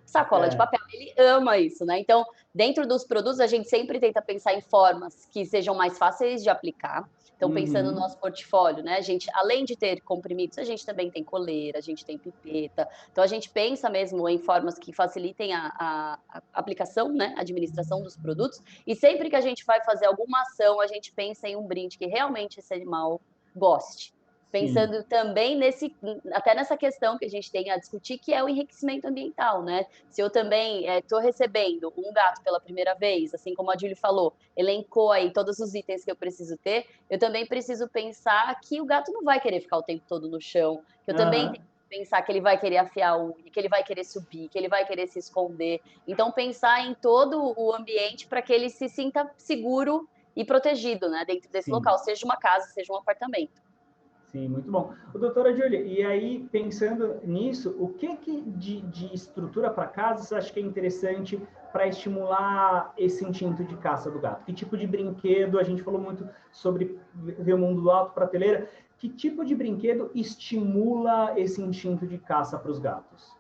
sacola de papel. Ele ama isso, né? Então, dentro dos produtos, a gente sempre tenta pensar em formas que sejam mais fáceis de aplicar. Então, pensando no nosso portfólio, né? A gente, além de ter comprimidos, a gente também tem coleira, a gente tem pipeta. Então, a gente pensa mesmo em formas que facilitem a aplicação, né? A administração dos produtos. E sempre que a gente vai fazer alguma ação, a gente pensa em um brinde que realmente esse animal goste. Pensando também até nessa questão que a gente tem a discutir, que é o enriquecimento ambiental, né? Se eu também estou recebendo um gato pela primeira vez, assim como a Julie falou, elencou aí todos os itens que eu preciso ter, eu também preciso pensar que o gato não vai querer ficar o tempo todo no chão, que eu também tenho que pensar que ele vai querer afiar a unha, que ele vai querer subir, que ele vai querer se esconder. Então, pensar em todo o ambiente para que ele se sinta seguro e protegido, né? Dentro desse local, seja uma casa, seja um apartamento. Sim, muito bom. Doutora Júlia, e aí, pensando nisso, o que de estrutura para casa você acha que é interessante para estimular esse instinto de caça do gato? Que tipo de brinquedo, a gente falou muito sobre ver o mundo do alto, prateleira, que tipo de brinquedo estimula esse instinto de caça para os gatos?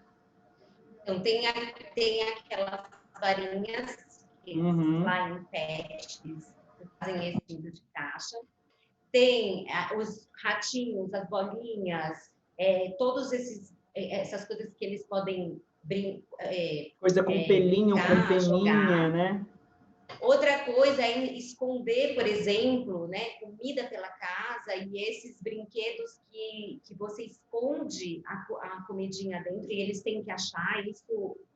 Então, tem aquelas varinhas, Flying Pets, que fazem esse tipo de caixa. Tem os ratinhos, as bolinhas, todos essas coisas que eles podem coisa com pelinho, com peninha, jogar. né? Outra coisa é esconder, por exemplo, né, comida pela casa e esses brinquedos que você esconde a comidinha dentro e eles têm que achar,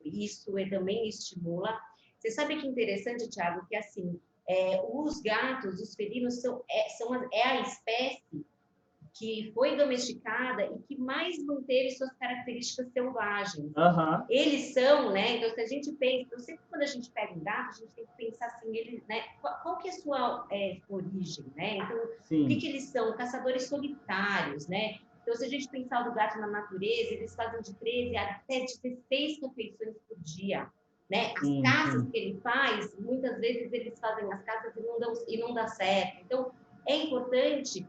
isso também estimula. Você sabe que interessante, Thiago, que assim, os gatos, os felinos é a espécie que foi domesticada e que mais manteve suas características selvagens. Eles são, né? Então, se a gente pensa, então, sempre quando a gente pega um gato, a gente tem que pensar assim, ele, né? Qual que é a sua origem, né? Então, o que eles são? Caçadores solitários, né? Então, se a gente pensar do gato na natureza, eles fazem de 13 até 16 refeições por dia. Né? As caças que ele faz, muitas vezes eles fazem as caças e não dá certo. Então, é importante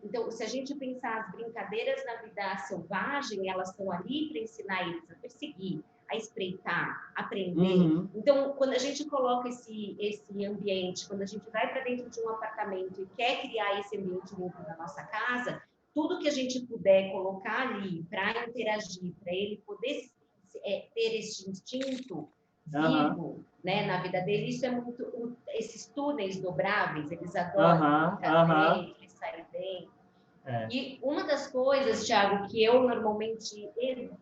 então, se a gente pensar as brincadeiras na vida selvagem, elas estão ali para ensinar eles a perseguir, a espreitar, aprender. Então, quando a gente coloca esse ambiente, quando a gente vai para dentro de um apartamento e quer criar esse ambiente dentro da nossa casa, tudo que a gente puder colocar ali para interagir, para ele poder ter esse instinto vivo, né, na vida dele, isso é muito... Esses túneis dobráveis, eles adoram brincar bem, eles saem bem. E uma das coisas, Thiago, que eu normalmente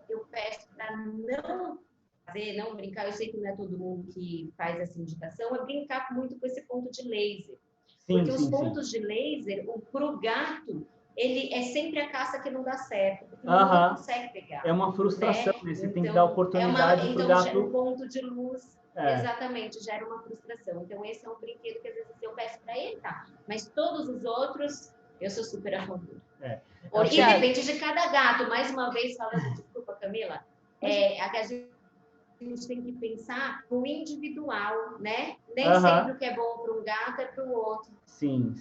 eu peço para não fazer, não brincar, eu sei que não é todo mundo que faz essa indicação, é brincar muito com esse ponto de laser. Porque os pontos de laser, para o gato, ele é sempre a caça que não dá certo, porque não consegue pegar. É uma frustração, né? Você tem que dar oportunidade para o gato. Então, o ponto de luz, exatamente, gera uma frustração. Então, esse é um brinquedo que às vezes eu peço para ele, tá? Mas todos os outros, eu sou super a favor. E depende de cada gato. Mais uma vez, falando, desculpa, Camila, a gente tem que pensar no individual, né? Nem sempre o que é bom para um gato é para o outro. Sim.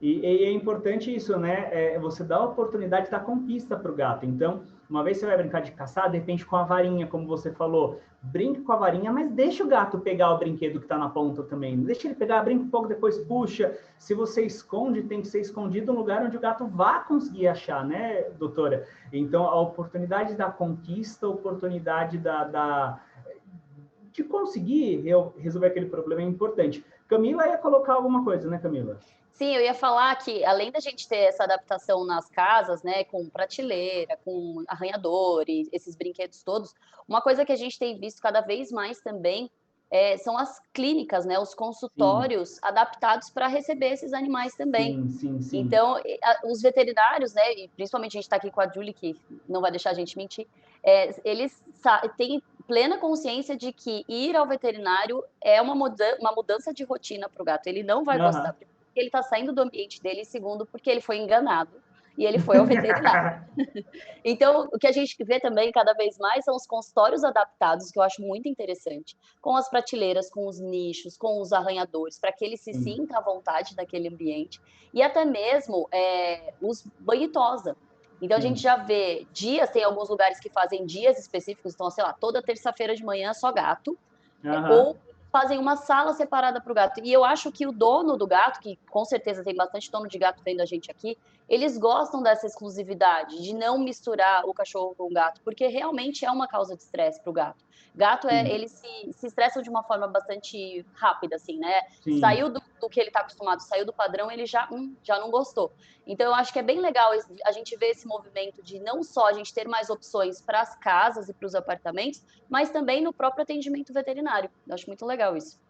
E é importante isso, né? Você dá a oportunidade da conquista para o gato. Então, uma vez você vai brincar de caçar, de repente com a varinha, como você falou, brinque com a varinha, mas deixa o gato pegar o brinquedo que está na ponta também. Deixa ele pegar, brinca um pouco, depois puxa. Se você esconde, tem que ser escondido no lugar onde o gato vá conseguir achar, né, doutora? Então, a oportunidade da conquista, a oportunidade de conseguir resolver aquele problema é importante. Camila ia colocar alguma coisa, né, Camila? Sim, eu ia falar que, além da gente ter essa adaptação nas casas, né, com prateleira, com arranhador e esses brinquedos todos, uma coisa que a gente tem visto cada vez mais também são as clínicas, né, os consultórios adaptados para receber esses animais também. Sim. Então, os veterinários, né, e principalmente a gente está aqui com a Julie, que não vai deixar a gente mentir, eles têm plena consciência de que ir ao veterinário é uma mudança de rotina para o gato. Ele não vai gostar, porque ele está saindo do ambiente dele, e segundo, porque ele foi enganado e ele foi ao veterinário. Então, o que a gente vê também cada vez mais são os consultórios adaptados, que eu acho muito interessante, com as prateleiras, com os nichos, com os arranhadores, para que ele se sinta à vontade naquele ambiente, e até mesmo os banho-tosa. Então, a gente já vê dias, tem alguns lugares que fazem dias específicos, então, sei lá, toda terça-feira de manhã só gato, ou fazem uma sala separada para o gato. E eu acho que o dono do gato, que com certeza tem bastante dono de gato vendo a gente aqui, eles gostam dessa exclusividade, de não misturar o cachorro com o gato, porque realmente é uma causa de estresse para o gato. Gato, eles se estressam de uma forma bastante rápida, assim, né? Sim. Saiu do que ele está acostumado, saiu do padrão, ele já não gostou. Então, eu acho que é bem legal a gente ver esse movimento de não só a gente ter mais opções para as casas e para os apartamentos, mas também no próprio atendimento veterinário. Eu acho muito legal isso.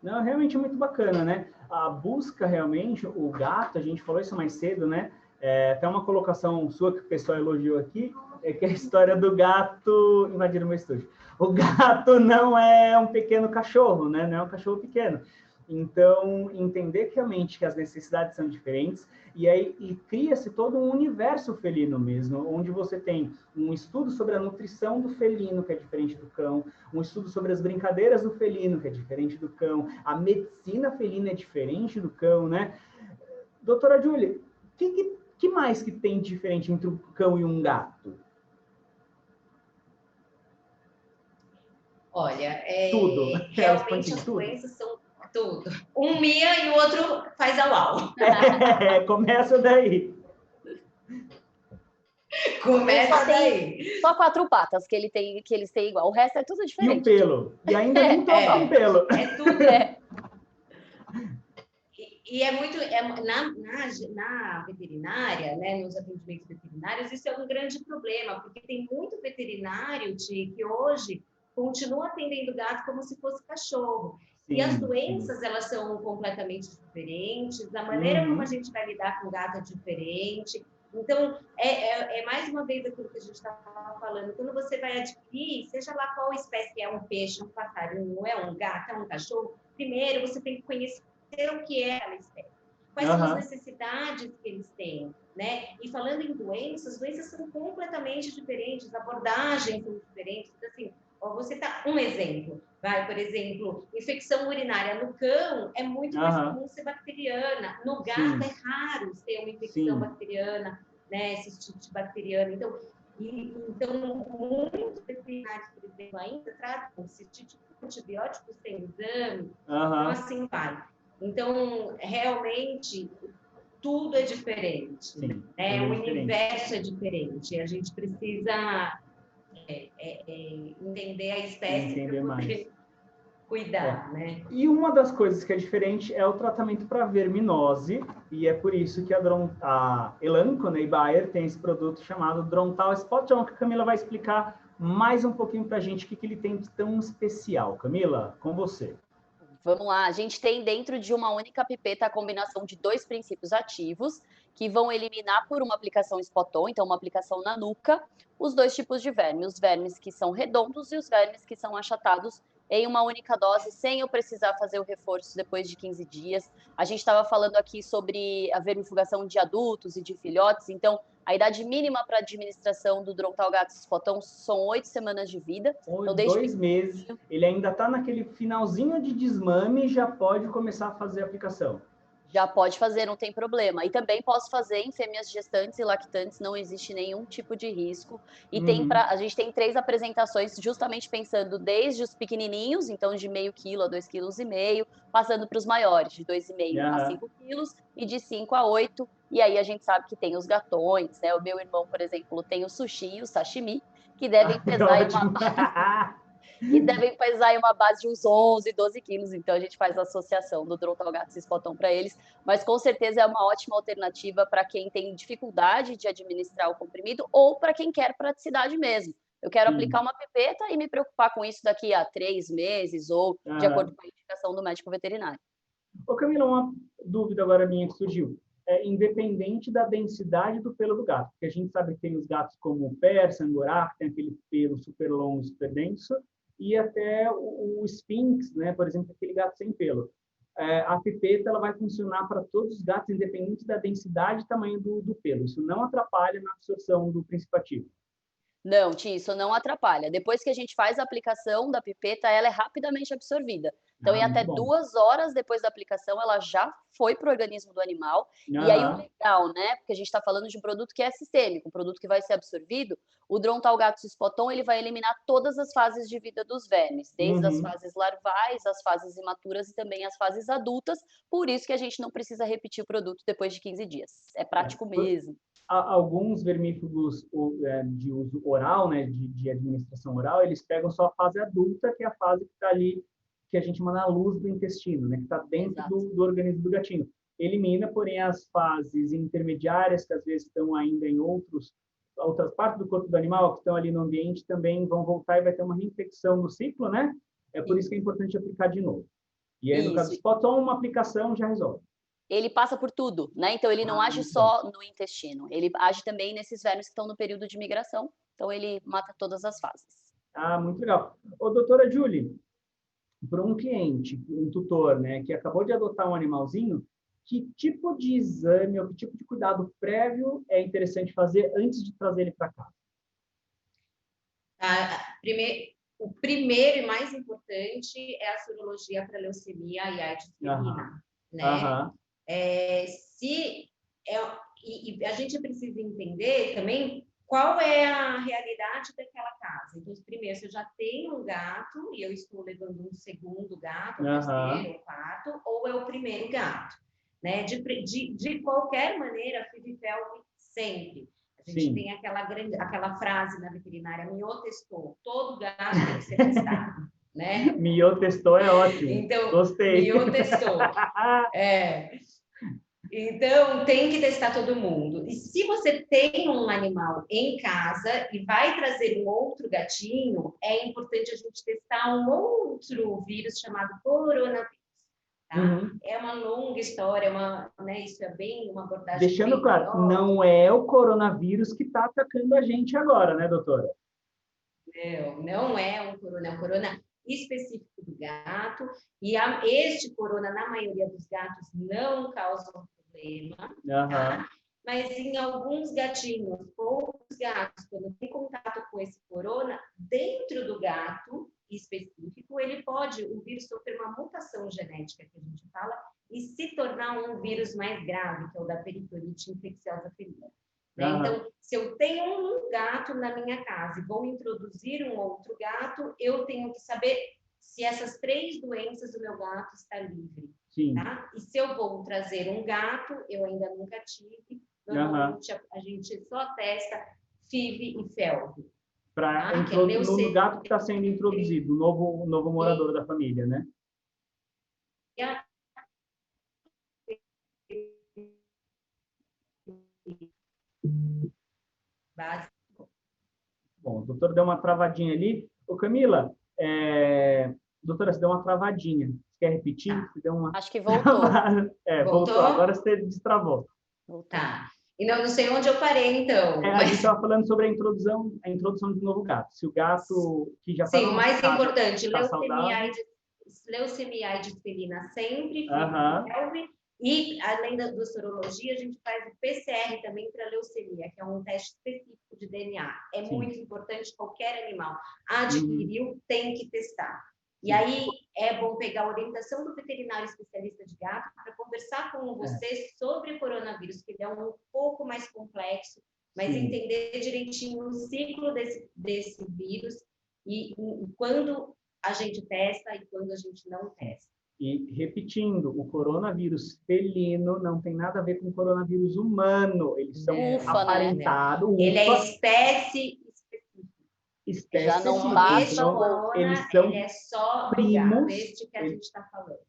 Não, realmente é muito bacana, né? A busca realmente, o gato, a gente falou isso mais cedo, né? Até uma colocação sua que o pessoal elogiou aqui, é que a história do gato invadir o meu estúdio. O gato não é um pequeno cachorro, né? Não é um cachorro pequeno. Então, entender realmente que as necessidades são diferentes e cria-se todo um universo felino mesmo, onde você tem um estudo sobre a nutrição do felino, que é diferente do cão, um estudo sobre as brincadeiras do felino, que é diferente do cão, a medicina felina é diferente do cão, né? Doutora Júlia, que mais que tem diferente entre um cão e um gato? Olha, tudo. Realmente as doenças são tudo. Um mia e o outro faz au-au. Começa daí. Começa daí. Só 4 patas que eles têm igual. O resto é tudo diferente. E o pelo. E ainda nem todos com pelo. É tudo. E é muito... na veterinária, né, nos atendimentos veterinários, isso é um grande problema, porque tem muito veterinário que hoje continua atendendo gato como se fosse cachorro. Sim, e as doenças, elas são completamente diferentes, a maneira como a gente vai lidar com o gato é diferente. Então, é mais uma vez aquilo que a gente estava falando. Quando você vai adquirir, seja lá qual espécie é, um peixe, um passarinho, é um gato, é um cachorro, primeiro você tem que conhecer o que é aquela espécie. Quais são as necessidades que eles têm, né? E falando em doenças são completamente diferentes, abordagens são diferentes. Então, assim, vou citar um exemplo. Por exemplo, infecção urinária no cão é muito mais comum ser bacteriana. No gato é raro ter uma infecção bacteriana, né? Cistite bacteriana. Então, muitos veterinários, por exemplo, ainda tratam cistite com antibióticos sem exame. Então, assim vai. Então, realmente, tudo é diferente. Sim, né? O universo é diferente. A gente precisa... entender a espécie para poder cuidar, né? E uma das coisas que é diferente é o tratamento para verminose, e é por isso que a Elanco, né, e Bayer tem esse produto chamado Drontal Spot On, que a Camila vai explicar mais um pouquinho para a gente o que ele tem de tão especial. Camila, com você. Vamos lá, a gente tem dentro de uma única pipeta a combinação de 2 princípios ativos que vão eliminar por uma aplicação spot-on, então uma aplicação na nuca, os 2 tipos de verme, os vermes que são redondos e os vermes que são achatados em uma única dose, sem eu precisar fazer o reforço depois de 15 dias. A gente estava falando aqui sobre a vermifugação de adultos e de filhotes, então a idade mínima para administração do Drontal Gato Spot-On são 8 semanas de vida. Então, 2 meses, ele ainda está naquele finalzinho de desmame e já pode começar a fazer a aplicação. Já pode fazer, não tem problema. E também posso fazer em fêmeas gestantes e lactantes, não existe nenhum tipo de risco. E a gente tem 3 apresentações, justamente pensando desde os pequenininhos, então de meio quilo a 2,5 kg, passando para os maiores, de 2,5 a 5 quilos e de 5 a 8. E aí a gente sabe que tem os gatões, né? O meu irmão, por exemplo, tem o sushi e o sashimi, que devem pesar que devem pesar aí uma base de uns 11, 12 quilos. Então, a gente faz a associação do Drontalgato Cisplatin para eles. Mas, com certeza, é uma ótima alternativa para quem tem dificuldade de administrar o comprimido ou para quem quer praticidade mesmo. Eu quero aplicar uma pipeta e me preocupar com isso daqui a 3 meses ou de acordo com a indicação do médico veterinário. Ô, Camila, uma dúvida agora minha que surgiu. Independente da densidade do pelo do gato, porque a gente sabe que tem os gatos como o persa, angorá, que tem aquele pelo super longo, super denso, e até o Sphinx, né? Por exemplo, aquele gato sem pelo. A pipeta ela vai funcionar para todos os gatos, independente da densidade e tamanho do pelo. Isso não atrapalha na absorção do princípio ativo. Não, Ti, isso não atrapalha. Depois que a gente faz a aplicação da pipeta, ela é rapidamente absorvida. Então, em até 2 horas depois da aplicação, ela já foi para o organismo do animal. E aí, o legal, né? Porque a gente está falando de um produto que é sistêmico, um produto que vai ser absorvido. O Drontalgato Cisplatin, ele vai eliminar todas as fases de vida dos vermes, desde as fases larvais, as fases imaturas e também as fases adultas. Por isso que a gente não precisa repetir o produto depois de 15 dias. É prático mesmo. Alguns vermífugos de uso oral, né, de administração oral, eles pegam só a fase adulta, que é a fase que está ali, que a gente chama na luz do intestino, né, que está dentro do organismo do gatinho. Elimina, porém, as fases intermediárias, que às vezes estão ainda em outras partes do corpo do animal, que estão ali no ambiente, também vão voltar e vai ter uma reinfecção no ciclo, né? É por isso que é importante aplicar de novo. E aí, no caso do Spot On, uma aplicação já resolve. Ele passa por tudo, né? Então, ele não age só no intestino, ele age também nesses vermes que estão no período de migração. Então, ele mata todas as fases. Muito legal. Ô, doutora Julie, para um cliente, um tutor, né, que acabou de adotar um animalzinho, que tipo de exame ou que tipo de cuidado prévio é interessante fazer antes de trazer ele para casa? O primeiro e mais importante é a sorologia para leucemia e AIDS felina, né? E a gente precisa entender também qual é a realidade daquela casa. Então, primeiro, se eu já tenho um gato e eu estou levando um segundo gato, um terceiro, um quarto, ou é o primeiro gato, né? De qualquer maneira, FIV-FeLV sempre. A gente tem aquela frase na veterinária, miotestou, todo gato tem que ser testado, né? Miotestou é ótimo. Então, gostei. Miotestou. Então, tem que testar todo mundo. E se você tem um animal em casa e vai trazer um outro gatinho, é importante a gente testar um outro vírus chamado coronavírus. Tá? É uma longa história, isso é bem uma abordagem. Deixando claro, não é o coronavírus que está atacando a gente agora, né, doutora? Não é um corona específico do gato. E este corona, na maioria dos gatos, não causa problema, tá? Mas em alguns gatinhos, poucos gatos, quando tem contato com esse corona, dentro do gato específico, o vírus sofrer uma mutação genética, que a gente fala, e se tornar um vírus mais grave, que é o da peritonite infecciosa felina. Então, se eu tenho um gato na minha casa e vou introduzir um outro gato, eu tenho que saber se essas 3 doenças o meu gato está livre. Tá? E se eu vou trazer um gato, eu ainda nunca tive, normalmente a gente só testa FIV e FeLV. No gato que está sendo introduzido, o novo morador da família, né? Bom, o doutor deu uma travadinha ali. Ô, Camila, doutora, você deu uma travadinha. Você quer repetir? Você deu uma... Acho que voltou. Voltou. Agora você destravou. Tá. E não sei onde eu parei, então. A gente estava falando sobre a introdução de novo gato. Se o gato que já está... Sim, o mais importante, leucemia AIDS felina sempre, FIV, e além da sorologia, a gente faz o PCR também para leucemia, que é um teste específico de DNA. É muito importante, qualquer animal adquiriu, tem que testar. E aí é bom pegar a orientação do veterinário especialista de gato para conversar com você sobre o coronavírus, que ele é um pouco mais complexo, mas entender direitinho o ciclo desse vírus e quando a gente testa e quando a gente não testa. E repetindo, o coronavírus felino não tem nada a ver com o coronavírus humano. Eles são aparentados. Ele é espécie já não específica. basta Eles são ele é só primos. Este que a gente está falando.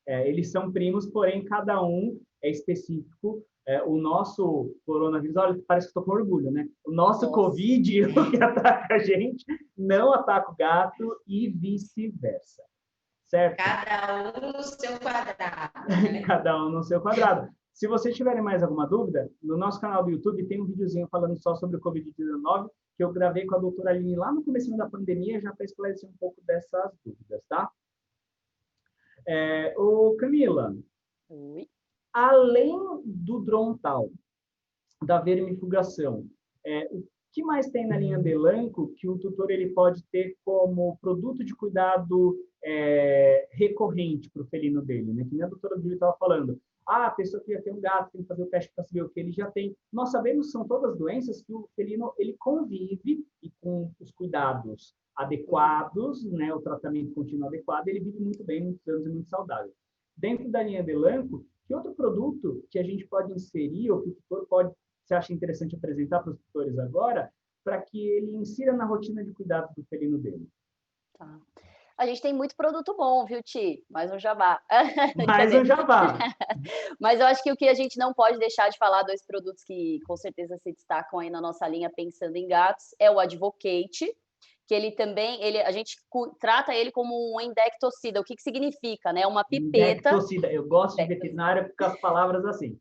Eles são primos, porém cada um é específico. O nosso coronavírus, olha, parece que estou com orgulho, né? O nosso Covid, o que ataca a gente, não ataca o gato e vice-versa. Certo? Cada um no seu quadrado. Né? Cada um no seu quadrado. Se vocês tiverem mais alguma dúvida, no nosso canal do YouTube tem um videozinho falando só sobre o Covid-19, que eu gravei com a doutora Aline lá no começo da pandemia, já para esclarecer um pouco dessas dúvidas, tá? Camila, além do Drontal, da vermifugação, o que mais tem na linha Delanco que o tutor ele pode ter como produto de cuidado recorrente para o felino dele, né? Que nem a doutora Júlia estava falando. A pessoa que já tem um gato tem que fazer o teste para saber o que ele já tem. Nós sabemos que são todas doenças que o felino ele convive e com os cuidados adequados, né? O tratamento contínuo adequado, ele vive muito bem, muitos anos e muito saudável. Dentro da linha Delanco, que outro produto que a gente pode inserir ou que o tutor você acha interessante apresentar para os tutores agora, para que ele insira na rotina de cuidado do felino dele? Tá. A gente tem muito produto bom, viu, Ti? Mais um jabá. Mais um jabá. Mas eu acho que o que a gente não pode deixar de falar, 2 produtos que com certeza se destacam aí na nossa linha pensando em gatos, é o Advocate, que ele também, a gente trata ele como um endectocida. O que significa, né? Uma pipeta. Endectocida. Eu gosto de veterinária com as palavras assim.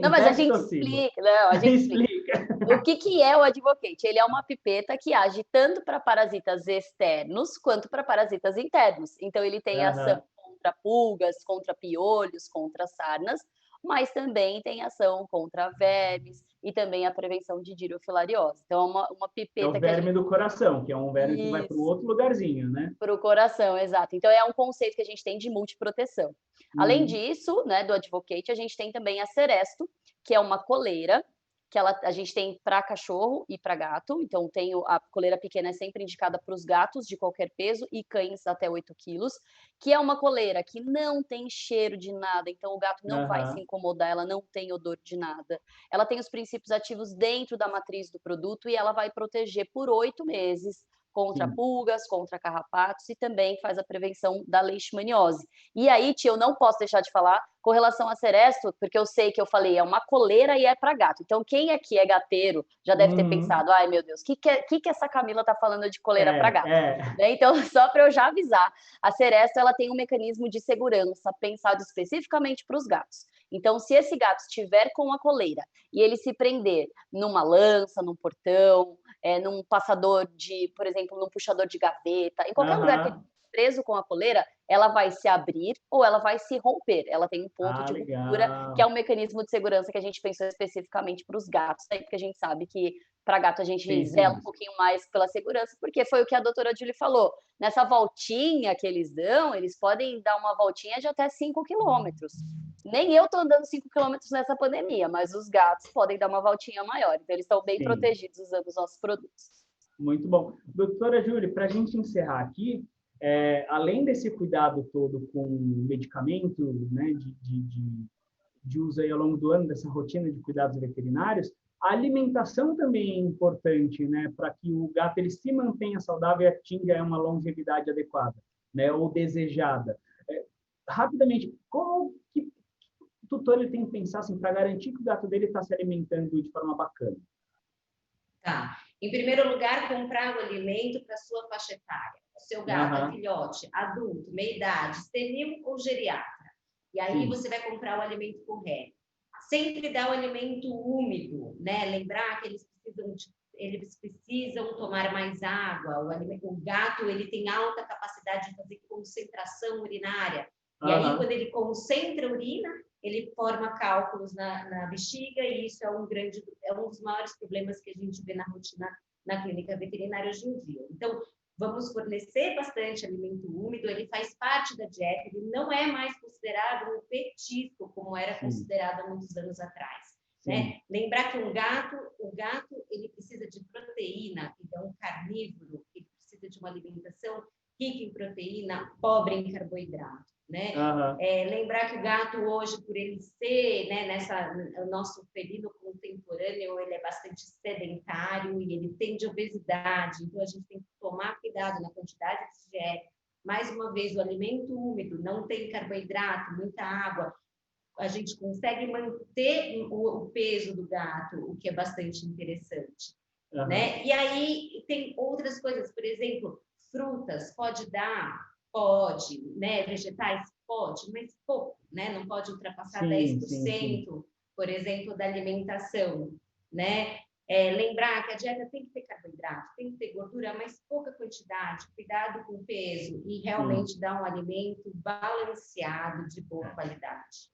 Não, mas a gente explica. Não, a gente explica. O que é o Advocate? Ele é uma pipeta que age tanto para parasitas externos quanto para parasitas internos. Então, ele tem ação contra pulgas, contra piolhos, contra sarnas, mas também tem ação contra vermes e também a prevenção de dirofilariose. Então, é uma pipeta que é o verme do coração, que é um verme que vai para um outro lugarzinho, né? Para o coração, exato. Então, é um conceito que a gente tem de multiproteção. Além disso, né, do Advocate, a gente tem também a Seresto, que é uma coleira, que a gente tem para cachorro e para gato. Então, a coleira pequena é sempre indicada para os gatos de qualquer peso e cães até 8 quilos, que é uma coleira que não tem cheiro de nada, então o gato não vai se incomodar, ela não tem odor de nada. Ela tem os princípios ativos dentro da matriz do produto e ela vai proteger por 8 meses contra pulgas, contra carrapatos e também faz a prevenção da leishmaniose. E aí, tia, eu não posso deixar de falar com relação a Seresto, porque eu sei que eu falei, é uma coleira e é para gato. Então, quem aqui é gateiro já deve ter pensado, ai meu Deus, o que essa Camila tá falando de coleira para gato? Né? Então, só para eu já avisar, a Seresto ela tem um mecanismo de segurança pensado especificamente para os gatos. Então, se esse gato estiver com a coleira e ele se prender numa lança, num portão, num passador por exemplo, num puxador de gaveta, em qualquer lugar que ele esteja preso com a coleira, ela vai se abrir ou ela vai se romper. Ela tem um ponto de ruptura, que é um mecanismo de segurança que a gente pensou especificamente para os gatos, né? Porque a gente sabe que para gato a gente zela um pouquinho mais pela segurança, porque foi o que a doutora Julie falou. Nessa voltinha que eles dão, eles podem dar uma voltinha de até 5 quilômetros. Nem eu estou andando 5 quilômetros nessa pandemia, mas os gatos podem dar uma voltinha maior. Então, eles estão bem protegidos usando os nossos produtos. Muito bom. Doutora Júlia, para a gente encerrar aqui, além desse cuidado todo com medicamento, né, de uso aí ao longo do ano, dessa rotina de cuidados veterinários, a alimentação também é importante, né, para que o gato ele se mantenha saudável e atinja uma longevidade adequada, né, ou desejada. Rapidamente, como que o tutor ele tem que pensar assim, para garantir que o gato dele está se alimentando de forma bacana? Tá. Em primeiro lugar, comprar o alimento para sua faixa etária. O seu gato é filhote, adulto, meia-idade, senil ou geriatra. E aí você vai comprar o alimento correto. Sempre dar o alimento úmido, né? Lembrar que eles precisam tomar mais água. O gato ele tem alta capacidade de fazer concentração urinária. E aí, quando ele concentra a urina, ele forma cálculos na bexiga e isso é um dos maiores problemas que a gente vê na rotina na clínica veterinária hoje em dia. Então, vamos fornecer bastante alimento úmido, ele faz parte da dieta, ele não é mais considerado um petisco, como era considerado há muitos anos atrás. Né? Lembrar que o gato ele precisa de proteína, então um carnívoro, ele precisa de uma alimentação rica em proteína, pobre em carboidrato. Né? Lembrar que o gato hoje, por ele ser, né, o nosso período contemporâneo, ele é bastante sedentário e ele tem de obesidade, então a gente tem que tomar cuidado na quantidade que se ingere. Mais uma vez, o alimento úmido, não tem carboidrato, muita água, a gente consegue manter o peso do gato, o que é bastante interessante. Né? E aí tem outras coisas, por exemplo, frutas, pode dar? Pode, né? Vegetais? Pode, mas pouco, né? Não pode ultrapassar 10%, por exemplo, da alimentação, né? Lembrar que a dieta tem que ter carboidrato, tem que ter gordura, mas pouca quantidade, cuidado com o peso e realmente dar um alimento balanceado de boa qualidade.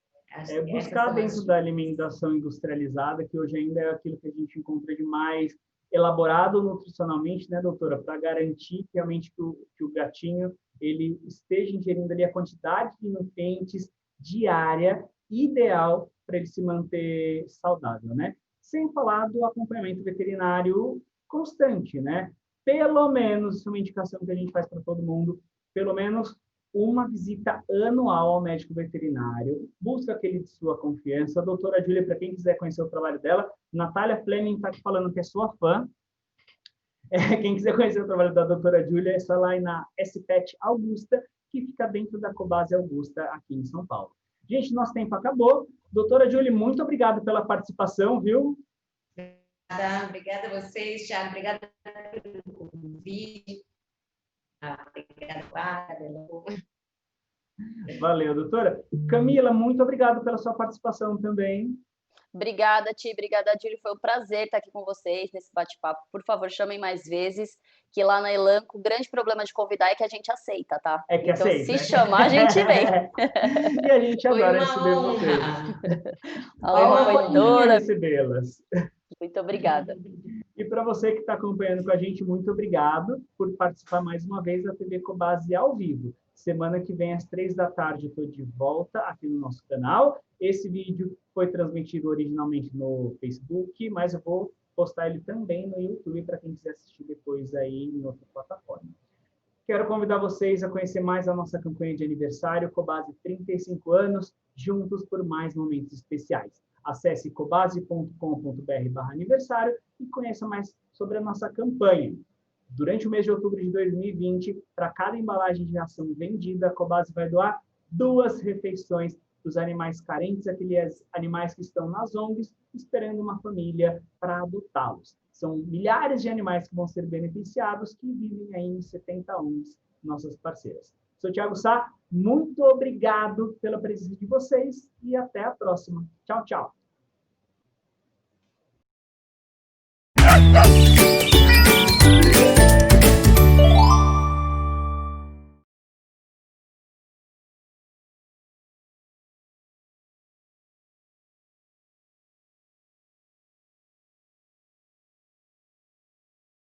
Buscar dentro da alimentação industrializada, que hoje ainda é aquilo que a gente encontra de mais elaborado nutricionalmente, né, doutora, para garantir realmente que o gatinho ele esteja ingerindo ali a quantidade de nutrientes diária ideal para ele se manter saudável, né? Sem falar do acompanhamento veterinário constante, né? Pelo menos, isso é uma indicação que a gente faz para todo mundo, pelo menos uma visita anual ao médico veterinário, busca aquele de sua confiança. A doutora Júlia, para quem quiser conhecer o trabalho dela, Natália Fleming está falando que é sua fã. Quem quiser conhecer o trabalho da doutora Júlia, é só lá na SPET Augusta, que fica dentro da Cobase Augusta, aqui em São Paulo. Gente, nosso tempo acabou. Doutora Júlia, muito obrigado pela participação, viu? Obrigada a vocês, Thiago. Obrigada pelo convite. Valeu, doutora. Camila, muito obrigado pela sua participação também. Obrigada, Ti. Obrigada, Júlio. Foi um prazer estar aqui com vocês nesse bate-papo. Por favor, chamem mais vezes, que lá na Elanco o grande problema de convidar é que a gente aceita, tá? É que então, aceita, se chamar, a gente vem. E a gente adora receber vocês. A honra foi toda. Recebê-las. Muito obrigada. E para você que está acompanhando com a gente, muito obrigado por participar mais uma vez da TV Cobase ao vivo. Semana que vem, às 15h, estou de volta aqui no nosso canal. Esse vídeo foi transmitido originalmente no Facebook, mas eu vou postar ele também no YouTube para quem quiser assistir depois aí em outra plataforma. Quero convidar vocês a conhecer mais a nossa campanha de aniversário, Cobase 35 anos, juntos por mais momentos especiais. Acesse cobase.com.br/aniversário e conheça mais sobre a nossa campanha. Durante o mês de outubro de 2020, para cada embalagem de ração vendida, a Cobase vai doar 2 refeições para os animais carentes, aqueles animais que estão nas ONGs, esperando uma família para adotá-los. São milhares de animais que vão ser beneficiados, que vivem aí em 70 ONGs, nossas parceiras. Sou Thiago Sá, muito obrigado pela presença de vocês e até a próxima. Tchau, tchau.